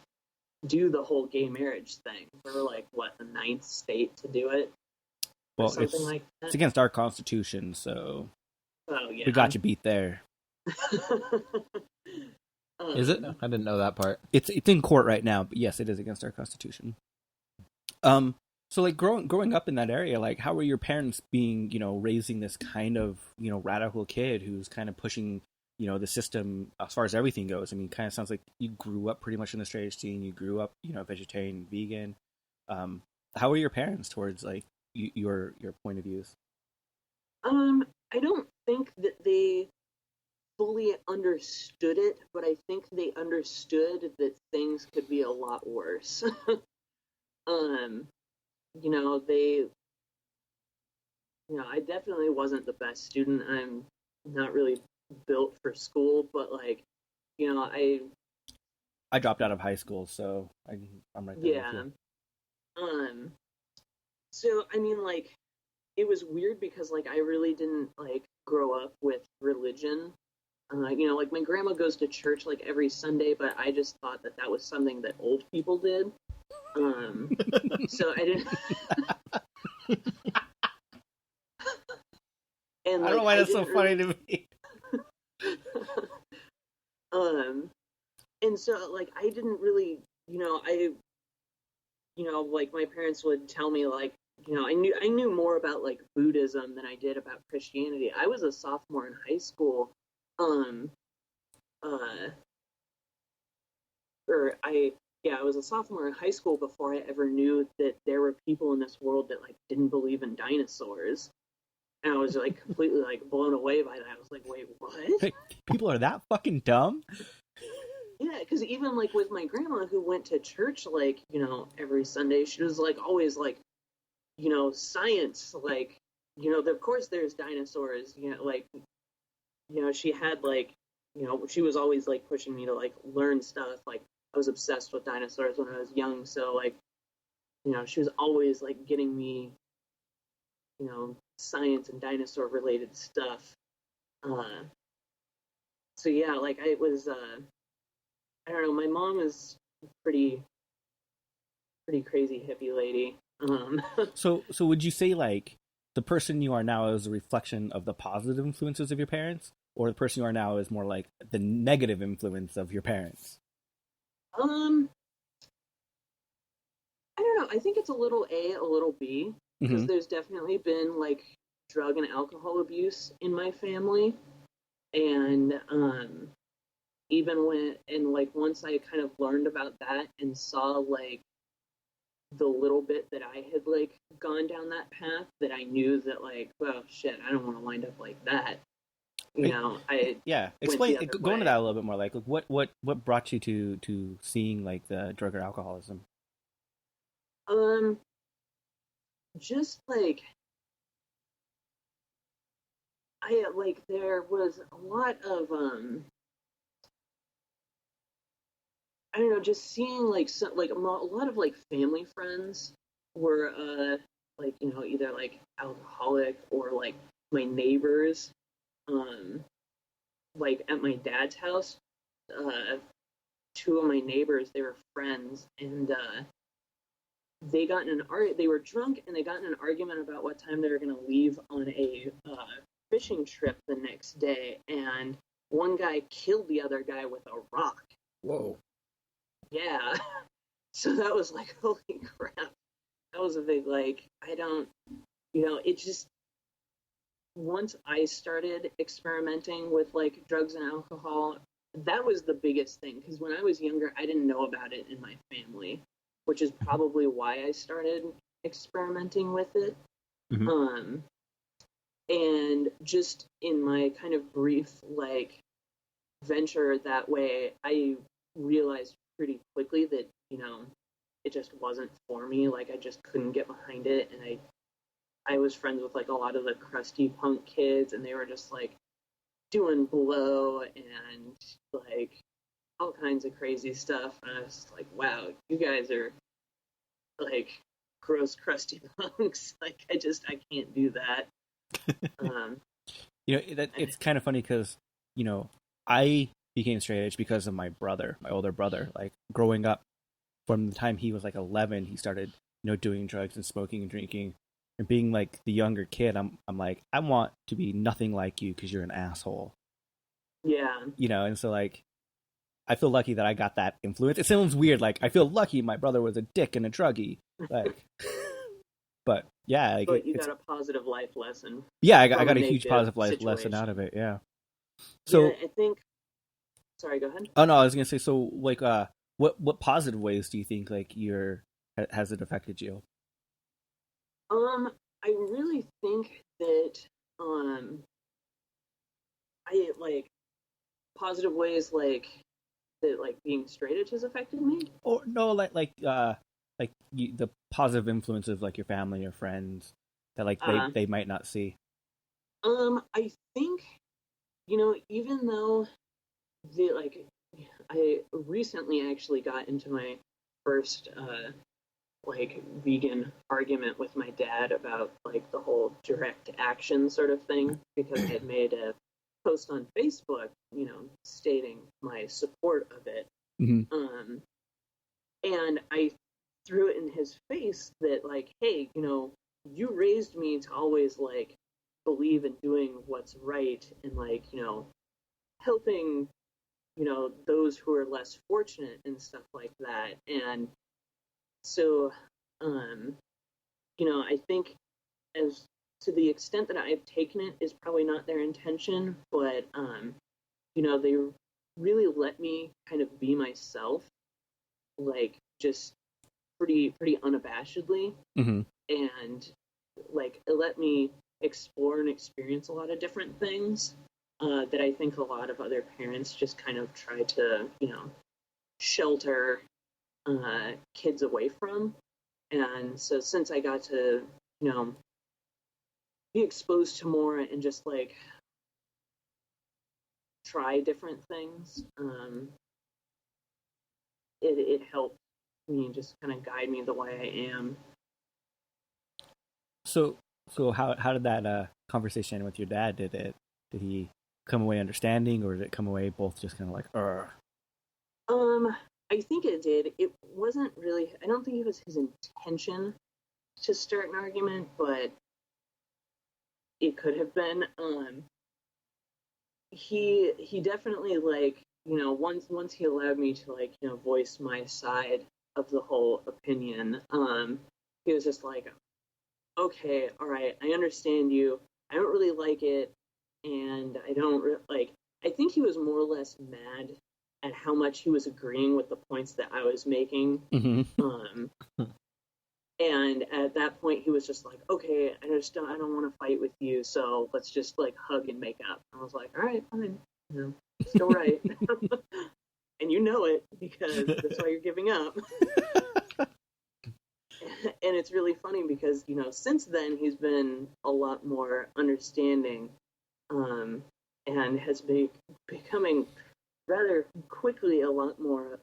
do the whole gay marriage thing. We're like, what, the 9th state to do it? Well, something like that. It's against our constitution, so yeah. We got you beat there. Is it? I didn't know that part. It's in court right now, but yes, it is against our constitution. So like growing up in that area, like how were your parents being, raising this kind of, radical kid who's kind of pushing, the system as far as everything goes? I mean, kind of sounds like you grew up pretty much in the straight edge scene. You grew up, vegetarian, vegan. How were your parents towards like your point of views? I don't think that they fully understood it, but I think they understood that things could be a lot worse. I definitely wasn't the best student. I'm not really built for school, but like, I dropped out of high school, so I'm right there. Yeah. So I mean, like, it was weird because like I really didn't like grow up with religion. Like my grandma goes to church like every Sunday, but I just thought that was something that old people did. So I didn't. And, I don't know why that's so funny to me. And so like I didn't really, like my parents would tell me like, I knew more about like Buddhism than I did about Christianity. I was a sophomore in high school. I was a sophomore in high school before I ever knew that there were people in this world that like didn't believe in dinosaurs. And I was like completely like blown away by that. I was like, wait, what? Hey, people are that fucking dumb? Yeah, because even like with my grandma who went to church like, every Sunday, she was like always like, science, like, of course there's dinosaurs, she had like, she was always like pushing me to like learn stuff. Like I was obsessed with dinosaurs when I was young, so like, she was always like getting me, science and dinosaur related stuff. So yeah, like I was, I don't know, my mom is pretty crazy hippie lady. So would you say like the person you are now is a reflection of the positive influences of your parents, or the person you are now is more like the negative influence of your parents? I don't know. I think it's a little A, a little B, because there's definitely been like drug and alcohol abuse in my family, and once I kind of learned about that and saw like the little bit that I had like gone down that path, that I knew that like, well, shit, I don't want to wind up like that. Explain. Go into that a little bit more. Like, what brought you to seeing like the drug or alcoholism? Just like there was a lot of I don't know, just seeing like a lot of like family friends were like, you know, either like alcoholic or like my neighbors, like at my dad's house, two of my neighbors, they were friends, and they were drunk and they got in an argument about what time they were going to leave on a fishing trip the next day, and one guy killed the other guy with a rock. Whoa. Yeah. So that was like, holy crap. That was a big, like, it just, once I started experimenting with like drugs and alcohol, that was the biggest thing. Because when I was younger, I didn't know about it in my family, which is probably why I started experimenting with it. Mm-hmm. And just in my kind of brief, like, venture that way, I realized pretty quickly that, you know, it just wasn't for me. Like, I just couldn't get behind it. And I was friends with like a lot of the crusty punk kids, and they were just like doing blow and like all kinds of crazy stuff. And I was like, wow, you guys are like gross, crusty punks. Like, I can't do that. You know, it's kind of funny because, you know, I became straight edge because of my brother, my older brother. Like, growing up, from the time he was like 11, he started, you know, doing drugs and smoking and drinking. And being like the younger kid, I'm like, I want to be nothing like you because you're an asshole. Yeah. You know, and so like, I feel lucky that I got that influence. It sounds weird, like I feel lucky my brother was a dick and a druggie, like. But yeah, like, but you got a positive life lesson. Yeah, I got a huge positive life lesson out of it. Yeah. So yeah, I think. Sorry, go ahead. Oh no, I was gonna say, so like, what positive ways do you think like has it affected you? I really think that I like positive ways like that, like being straight edge has affected me. Or no, the positive influence of like your family or friends that like they might not see. I think, you know, even though I recently actually got into my first like vegan argument with my dad about like the whole direct action sort of thing, because I had made a post on Facebook, you know, stating my support of it. Mm-hmm. And I threw it in his face that, like, hey, you know, you raised me to always like believe in doing what's right and, like, you know, helping, you know, those who are less fortunate and stuff like that. And so, you know, I think as to the extent that I've taken it is probably not their intention, but, you know, they really let me kind of be myself, like, just pretty unabashedly. Mm-hmm. And, like, it let me explore and experience a lot of different things that I think a lot of other parents just kind of try to, you know, shelter kids away from. And so since I got to, you know, be exposed to more and just like try different things, it helped me just kind of guide me the way I am. So how did that conversation with your dad? Did he come away understanding, or did it come away both just kind of like, I think it did. It wasn't really, I don't think it was his intention to start an argument, but it could have been. He definitely, like, you know, once he allowed me to, like, you know, voice my side of the whole opinion, he was just like, okay, all right, I understand you. I don't really like it, and I don't like. I think he was more or less mad at how much he was agreeing with the points that I was making. mm-hmm. And at that point, he was just like, okay, I don't want to fight with you, so let's just, like, hug and make up. I was like, all right, fine, you know, still right. And you know it, because that's why you're giving up. And it's really funny because, you know, since then, he's been a lot more understanding, and has been becoming rather quickly a lot more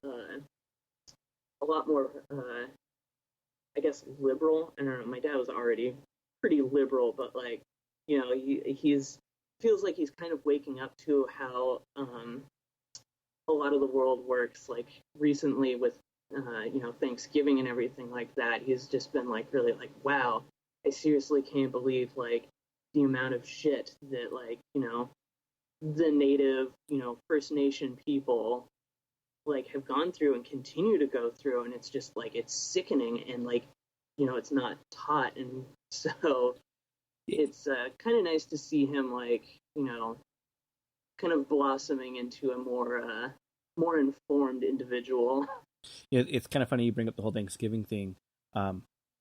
a lot more, I guess, liberal. I don't know. My dad was already pretty liberal, but like, you know, he's feels like he's kind of waking up to how a lot of the world works. Like recently with you know, Thanksgiving and everything like that, he's just been like really like, wow, I seriously can't believe like the amount of shit that like, you know, the native, you know, First Nation people like have gone through and continue to go through, and it's just like it's sickening, and like, you know, it's not taught. And so it's kind of nice to see him like, you know, kind of blossoming into a more informed individual. It's kind of funny you bring up the whole Thanksgiving thing.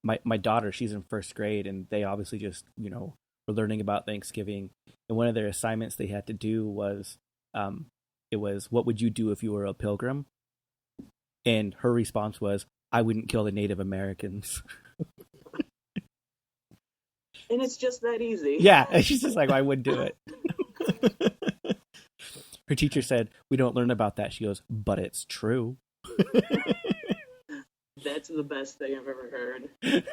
My daughter, she's in first grade, and they obviously just, you know, were learning about Thanksgiving. And one of their assignments they had to do was, it was, what would you do if you were a pilgrim? And her response was, I wouldn't kill the Native Americans. And it's just that easy. Yeah, and she's just like, I wouldn't do it. Her teacher said, we don't learn about that. She goes, but it's true. That's the best thing I've ever heard.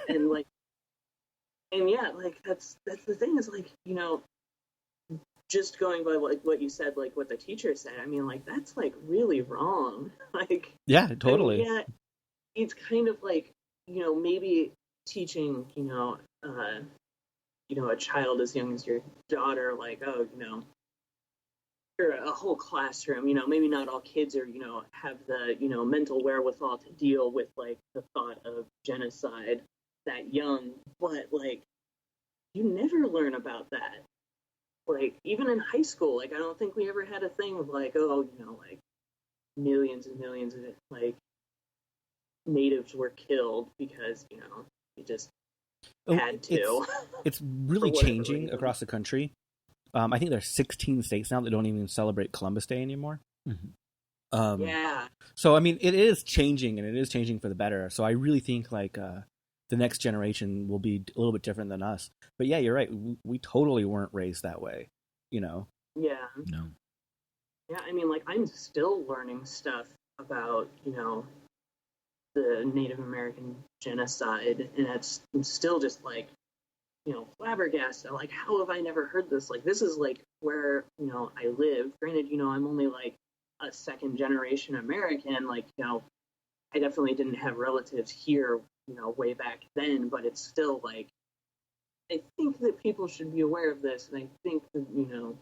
And like, and yeah, like that's the thing is like, you know, just going by like what you said, like what the teacher said, I mean, like that's like really wrong. Like, yeah, totally. I mean, yeah, it's kind of like, you know, maybe teaching, you know, a child as young as your daughter, like, oh, you know, or a whole classroom, you know, maybe not all kids are, you know, have the, you know, mental wherewithal to deal with like the thought of genocide that young, but like you never learn about that. Like even in high school, like I don't think we ever had a thing of like, oh, you know, like millions and millions of like natives were killed because, you know, you just had to. It's really changing across the country. I think there's 16 states now that don't even celebrate Columbus Day anymore. Mm-hmm. Yeah. So, I mean, it is changing, and it is changing for the better. So I really think, like, the next generation will be a little bit different than us. But yeah, you're right. We totally weren't raised that way, you know? Yeah. No. Yeah, I mean, like, I'm still learning stuff about, you know, the Native American genocide, and I'm still just, like, you know, flabbergasted. Like, how have I never heard this? Like, this is, like, where, you know, I live. Granted, you know, I'm only, like, a second-generation American. Like, you know, I definitely didn't have relatives here, you know, way back then, but it's still, like, I think that people should be aware of this, and I think that, you know,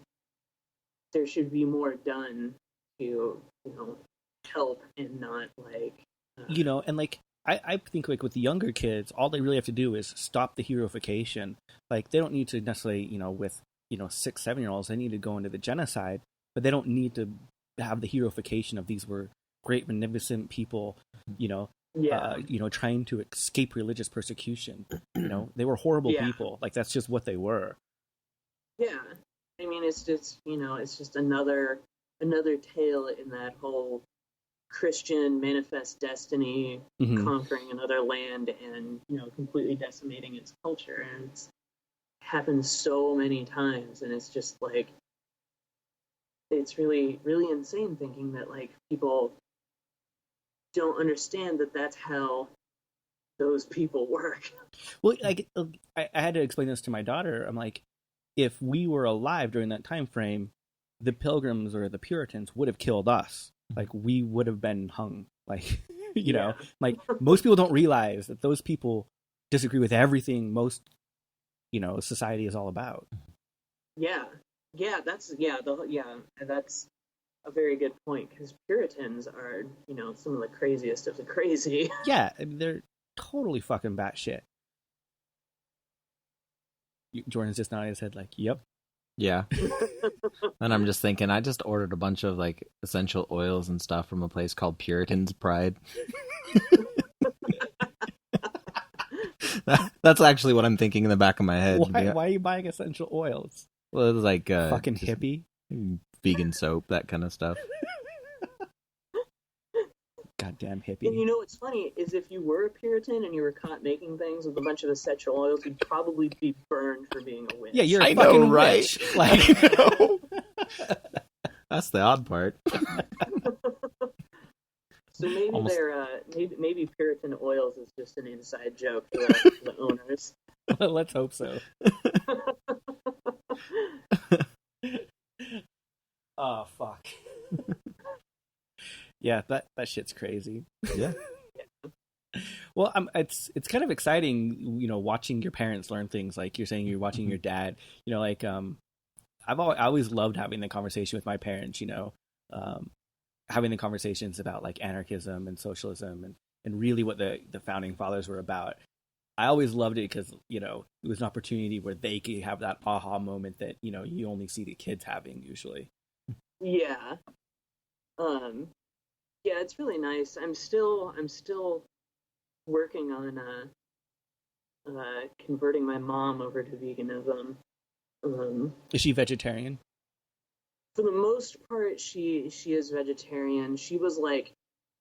there should be more done to, you know, help and not, like... you know, and, like, I think, like, with the younger kids, all they really have to do is stop the heroification. Like, they don't need to necessarily, you know, with, you know, 6, 7-year-olds, they need to go into the genocide, but they don't need to have the heroification of these were great, magnificent people, you know, you know, trying to escape religious persecution. You know, they were horrible people. Like, that's just what they were. Yeah. I mean, it's just, you know, it's just another tale in that whole Christian manifest destiny, conquering another land and, you know, completely decimating its culture. And it's happened so many times, and it's just like, it's really, really insane thinking that, like, people don't understand that that's how those people work. Well, like, I had to explain this to my daughter. I'm like, if we were alive during that time frame, the Pilgrims or the Puritans would have killed us. Like, we would have been hung. Like, you know, like, most people don't realize that those people disagree with everything most, you know, society is all about. That's a very good point, because Puritans are, you know, some of the craziest of the crazy. Yeah, they're totally fucking batshit. Jordan's just nodding his head like, yep. Yeah. And I'm just thinking, I just ordered a bunch of, like, essential oils and stuff from a place called Puritans Pride. That's actually what I'm thinking in the back of my head. Why are you buying essential oils? Well, it was like... fucking hippie? Vegan soap, that kind of stuff. Goddamn hippie. And you know what's funny is if you were a Puritan and you were caught making things with a bunch of essential oils, you'd probably be burned for being a witch. Yeah, you're a fucking witch. Like, that's the odd part. So maybe Almost- maybe Puritan Oils is just an inside joke to the owners. Let's hope so. Oh fuck. Yeah, that shit's crazy. Yeah. Well, it's kind of exciting, watching your parents learn things. Like you're saying, you're watching your dad. Like I always loved having the conversation with my parents. Having the conversations about like anarchism and socialism and really what the founding fathers were about. I always loved it because it was an opportunity where they could have that aha moment that you only see the kids having usually. Yeah. Yeah, it's really nice. I'm still working on converting my mom over to veganism. Is she vegetarian? For the most part, she is vegetarian. She was like,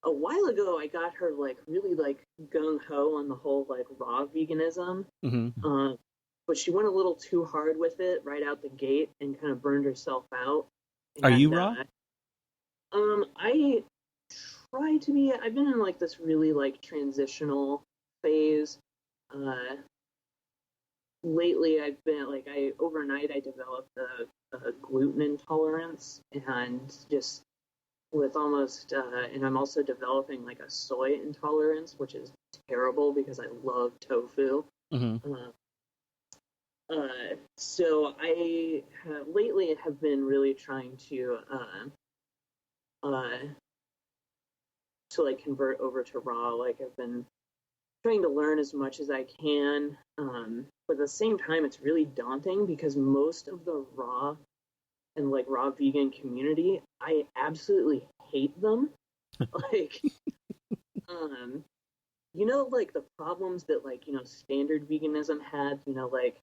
a while ago, I got her like really like gung ho on the whole like raw veganism. Mm-hmm. But she went a little too hard with it right out the gate and kind of burned herself out. Are you raw? I try to be. I've been in like this really like transitional phase. Lately, I've been like overnight I developed a gluten intolerance and just with almost and I'm also developing like a soy intolerance, which is terrible because I love tofu. Mm-hmm. So I lately have been really trying to like convert over to raw. Like I've been trying to learn as much as I can, but at the same time it's really daunting because most of the raw and like raw vegan community, I absolutely hate them. Like like the problems that like standard veganism had, like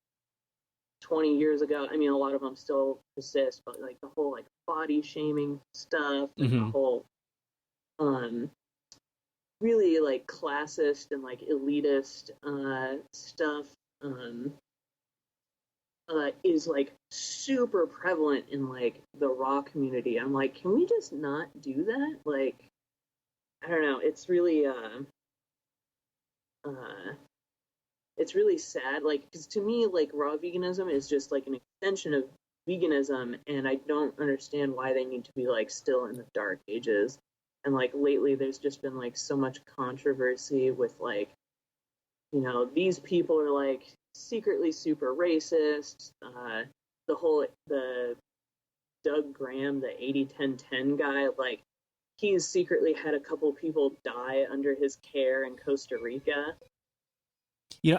20 years ago. I mean, a lot of them still persist, but like the whole like body shaming stuff and the whole really like classist and like elitist stuff is like super prevalent in like the raw community. I'm like, can we just not do that? Like, I don't know. It's really sad. Like, because to me, like raw veganism is just like an extension of veganism, and I don't understand why they need to be like still in the dark ages. And like lately, there's just been like so much controversy with like, these people are like secretly super racist. The Doug Graham, the 80-10-10 guy, like he's secretly had a couple people die under his care in Costa Rica.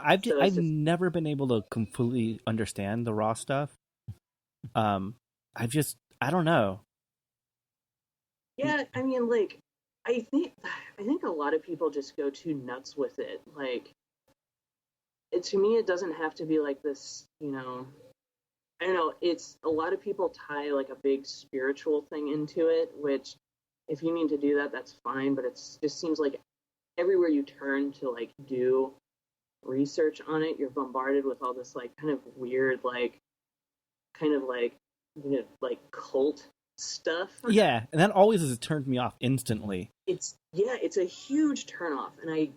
I've never been able to completely understand the raw stuff. I don't know. Yeah, I mean, like, I think a lot of people just go too nuts with it. Like, to me, it doesn't have to be like this, I don't know, it's, a lot of people tie, like, a big spiritual thing into it, which, if you need to do that, that's fine, but it just seems like everywhere you turn to, like, do research on it, you're bombarded with all this, like, kind of weird, like, like, cult stuff. Yeah, and that always has turned me off instantly. It's a huge turnoff, and I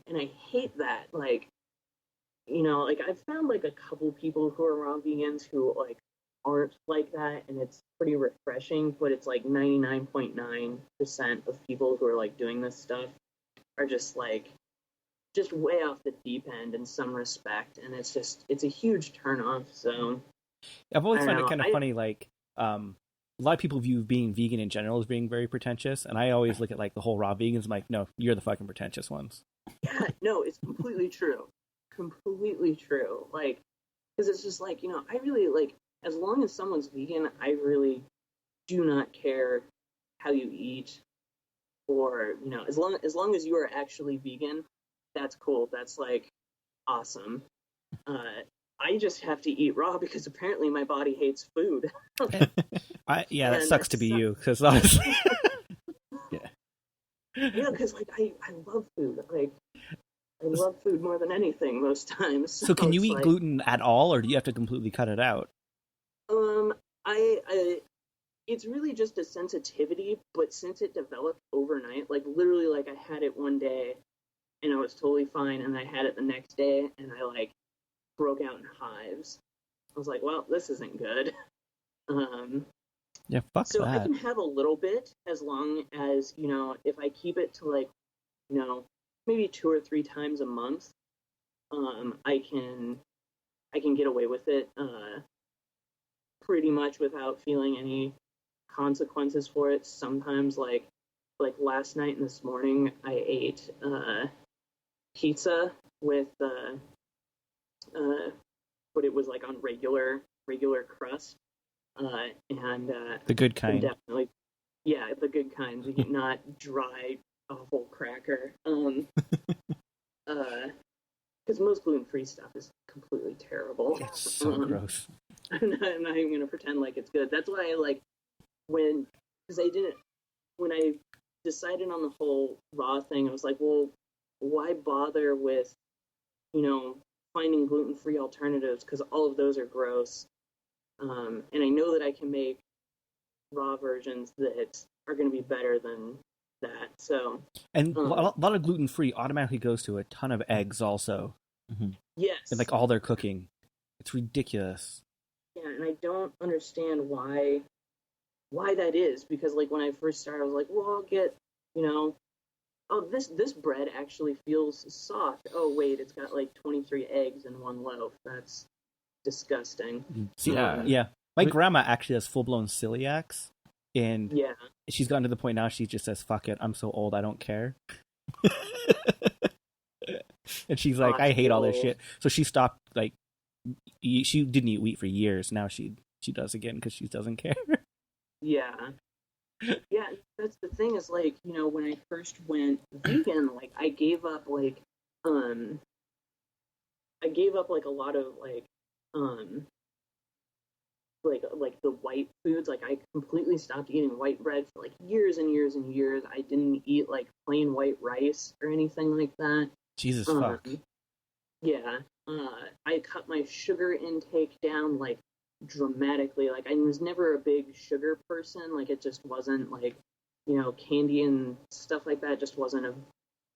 hate that. Like, like I've found like a couple people who are raw vegans who like aren't like that, and it's pretty refreshing. But it's like 99.9% of people who are like doing this stuff are just way off the deep end in some respect, and it's a huge turnoff. So I've always found it kind of funny, like a lot of people view being vegan in general as being very pretentious, and I always look at like the whole raw vegans. I'm like, no, you're the fucking pretentious ones. Yeah, no, it's completely true. Completely true. Like, because it's just like, I really like, as long as someone's vegan, I really do not care how you eat, or as long as you are actually vegan, that's cool. That's like awesome. I just have to eat raw because apparently my body hates food. That sucks to be you, because honestly, yeah, because like I love food. Like I love food more than anything most times. So can you eat gluten at all, or do you have to completely cut it out? I it's really just a sensitivity, but since it developed overnight, like literally, like I had it one day and I was totally fine, and I had it the next day and I like broke out in hives. I was like, well, this isn't good. Yeah, fuck So I that. can have a little bit as long as, if I keep it to like, maybe 2 or 3 times a month, I can get away with it pretty much without feeling any consequences for it. Sometimes like last night and this morning I ate pizza with but it was like on regular crust. And The good kind. definitely, yeah, the good kind, not dry, awful cracker. Because most gluten-free stuff is completely terrible. It's so gross. I'm not even gonna pretend like it's good. That's why I like when I decided on the whole raw thing, I was like, well, why bother with finding gluten-free alternatives, because all of those are gross. And I know that I can make raw versions that are going to be better than that. So, and a lot of gluten-free automatically goes to a ton of eggs also. Mm-hmm. Yes. And like all their cooking. It's ridiculous. Yeah, and I don't understand why that is, because like when I first started, I was like, well, I'll get, oh, this bread actually feels soft. Oh, wait, it's got like 23 eggs in one loaf. That's disgusting. Yeah. My grandma actually has full-blown celiacs, and yeah, she's gotten to the point now she just says, fuck it, I'm so old, I don't care. And she's like, I hate all this shit. So she stopped, like, she didn't eat wheat for years. Now she does again because she doesn't care. Yeah. Yeah, that's the thing is, like, when I first went vegan, like, I gave up, like, a lot of, like the white foods. Like, I completely stopped eating white bread for, like, years and years and years. I didn't eat, like, plain white rice or anything like that. Jesus fuck. Yeah. I cut my sugar intake down, like, dramatically. Like, I was never a big sugar person. Like, it just wasn't, like, candy and stuff like that just wasn't a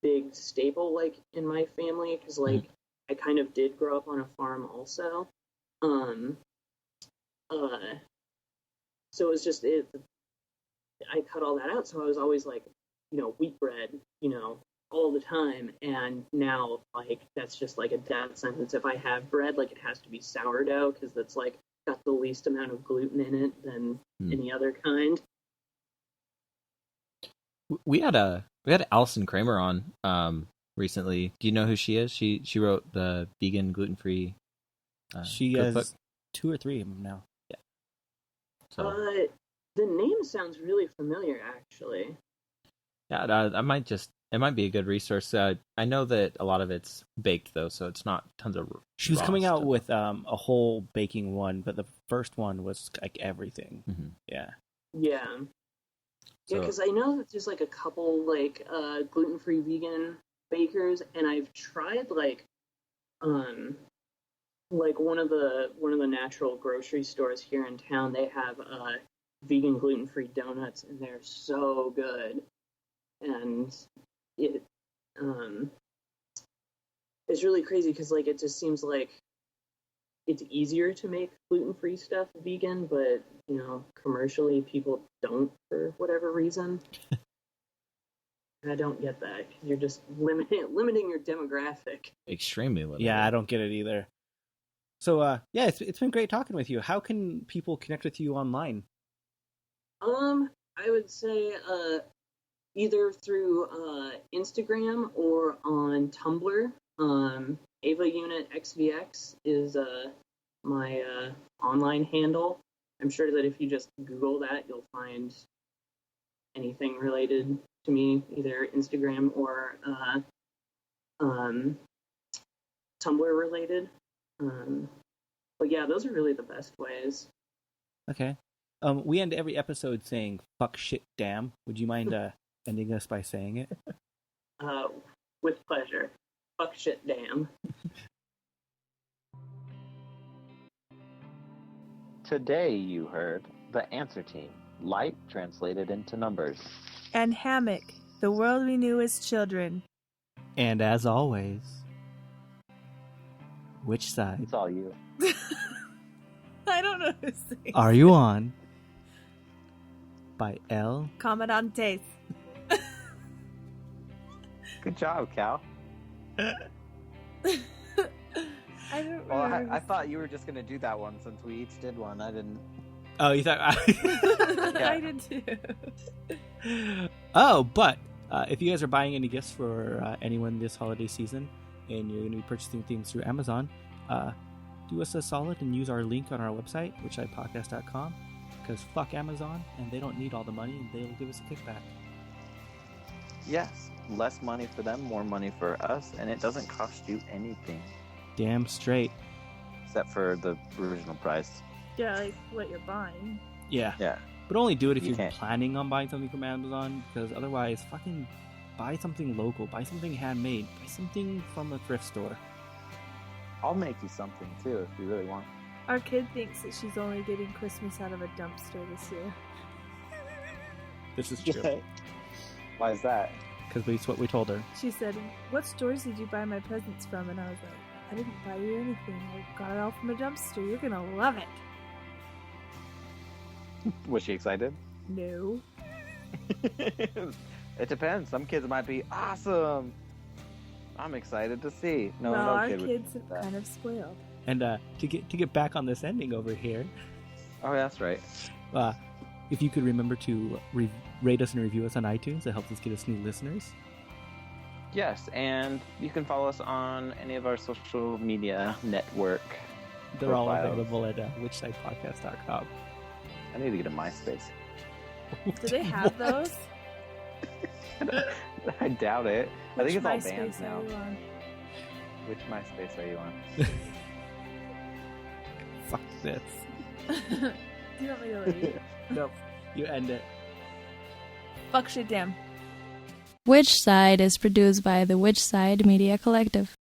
big staple, like, in my family, because, like, I kind of did grow up on a farm also. So it was just, I cut all that out, so I was always, like, wheat bread, all the time, and now, like, that's just, like, a death sentence. If I have bread, like, it has to be sourdough, because that's, like, got the least amount of gluten in it than any other kind. We had Allison Kramer on recently. Do you know who she is? She wrote the vegan gluten-free she cookbook. has 2 or 3 of them now. Yeah. So the name sounds really familiar, actually. yeah, it might be a good resource. I know that a lot of it's baked though, so it's not tons of. She was coming out stuff. with a whole baking one, but the first one was like everything. Mm-hmm. Yeah. So, Yeah, because I know that there's like a couple like gluten-free vegan bakers, and I've tried like one of the natural grocery stores here in town. They have vegan gluten-free donuts, and they're so good. And it's really crazy because like it just seems like it's easier to make gluten-free stuff vegan, but commercially people don't for whatever reason. I don't get that. You're just limiting your demographic. extremely limited. Yeah, I don't get it either. So yeah, it's been great talking with you. How can people connect with you online? I would say either through Instagram or on Tumblr. Ava Unit XVX is my online handle. I'm sure that if you just Google that, you'll find anything related to me, either Instagram or Tumblr related. But yeah, those are really the best ways. Okay. We end every episode saying "fuck, shit, damn." Would you mind ending us by saying it? With pleasure. Fuck, shit, damn. Today you heard The Answer Team, light translated into numbers. And hammock, the world we knew as children. And as always, which side It's all you. I don't know who sings. are you on? By L. Commandantes. Good job, Cal. I don't Well, remember. I thought you were just gonna do that one since we each did one. I didn't. Oh, you thought? I did too. Oh, but if you guys are buying any gifts for anyone this holiday season, and you're going to be purchasing things through Amazon, do us a solid and use our link on our website, whichsidepodcast.com, because fuck Amazon, and they don't need all the money, and they'll give us a kickback. Yes, less money for them, more money for us, and it doesn't cost you anything Damn straight. except for the original price. Yeah, like what you're buying. Yeah. Yeah. But only do it if You you're can't. planning on buying something from Amazon, because otherwise, fucking buy something local, buy something handmade, buy something from a thrift store. I'll make you something too if you really want. Our kid thinks that she's only getting Christmas out of a dumpster this year. This is true, Why is that? because it's what we told her. She said, "What stores did you buy my presents from?" And I was like, "I didn't buy you anything. I got it all from a dumpster. You're gonna love it." Was she excited? No. It depends. Some kids might be awesome. I'm excited to see. No, well, no our kid would kids do are that. kind of spoiled. And to get back on this ending over here, Oh, that's right. if you could remember to rate us and review us on iTunes, it helps us get us new listeners. Yes, and you can follow us on any of our social media network. They're all profiles. available at whichsidepodcast.com. I need to get a MySpace. Do they have those? I doubt it. I think Which it's all MySpace bands now. are you on? Which MySpace are you on? Fuck this. Do you want me to leave? Nope. You end it. Fuck shit, damn. Which Side is produced by the Which Side Media Collective.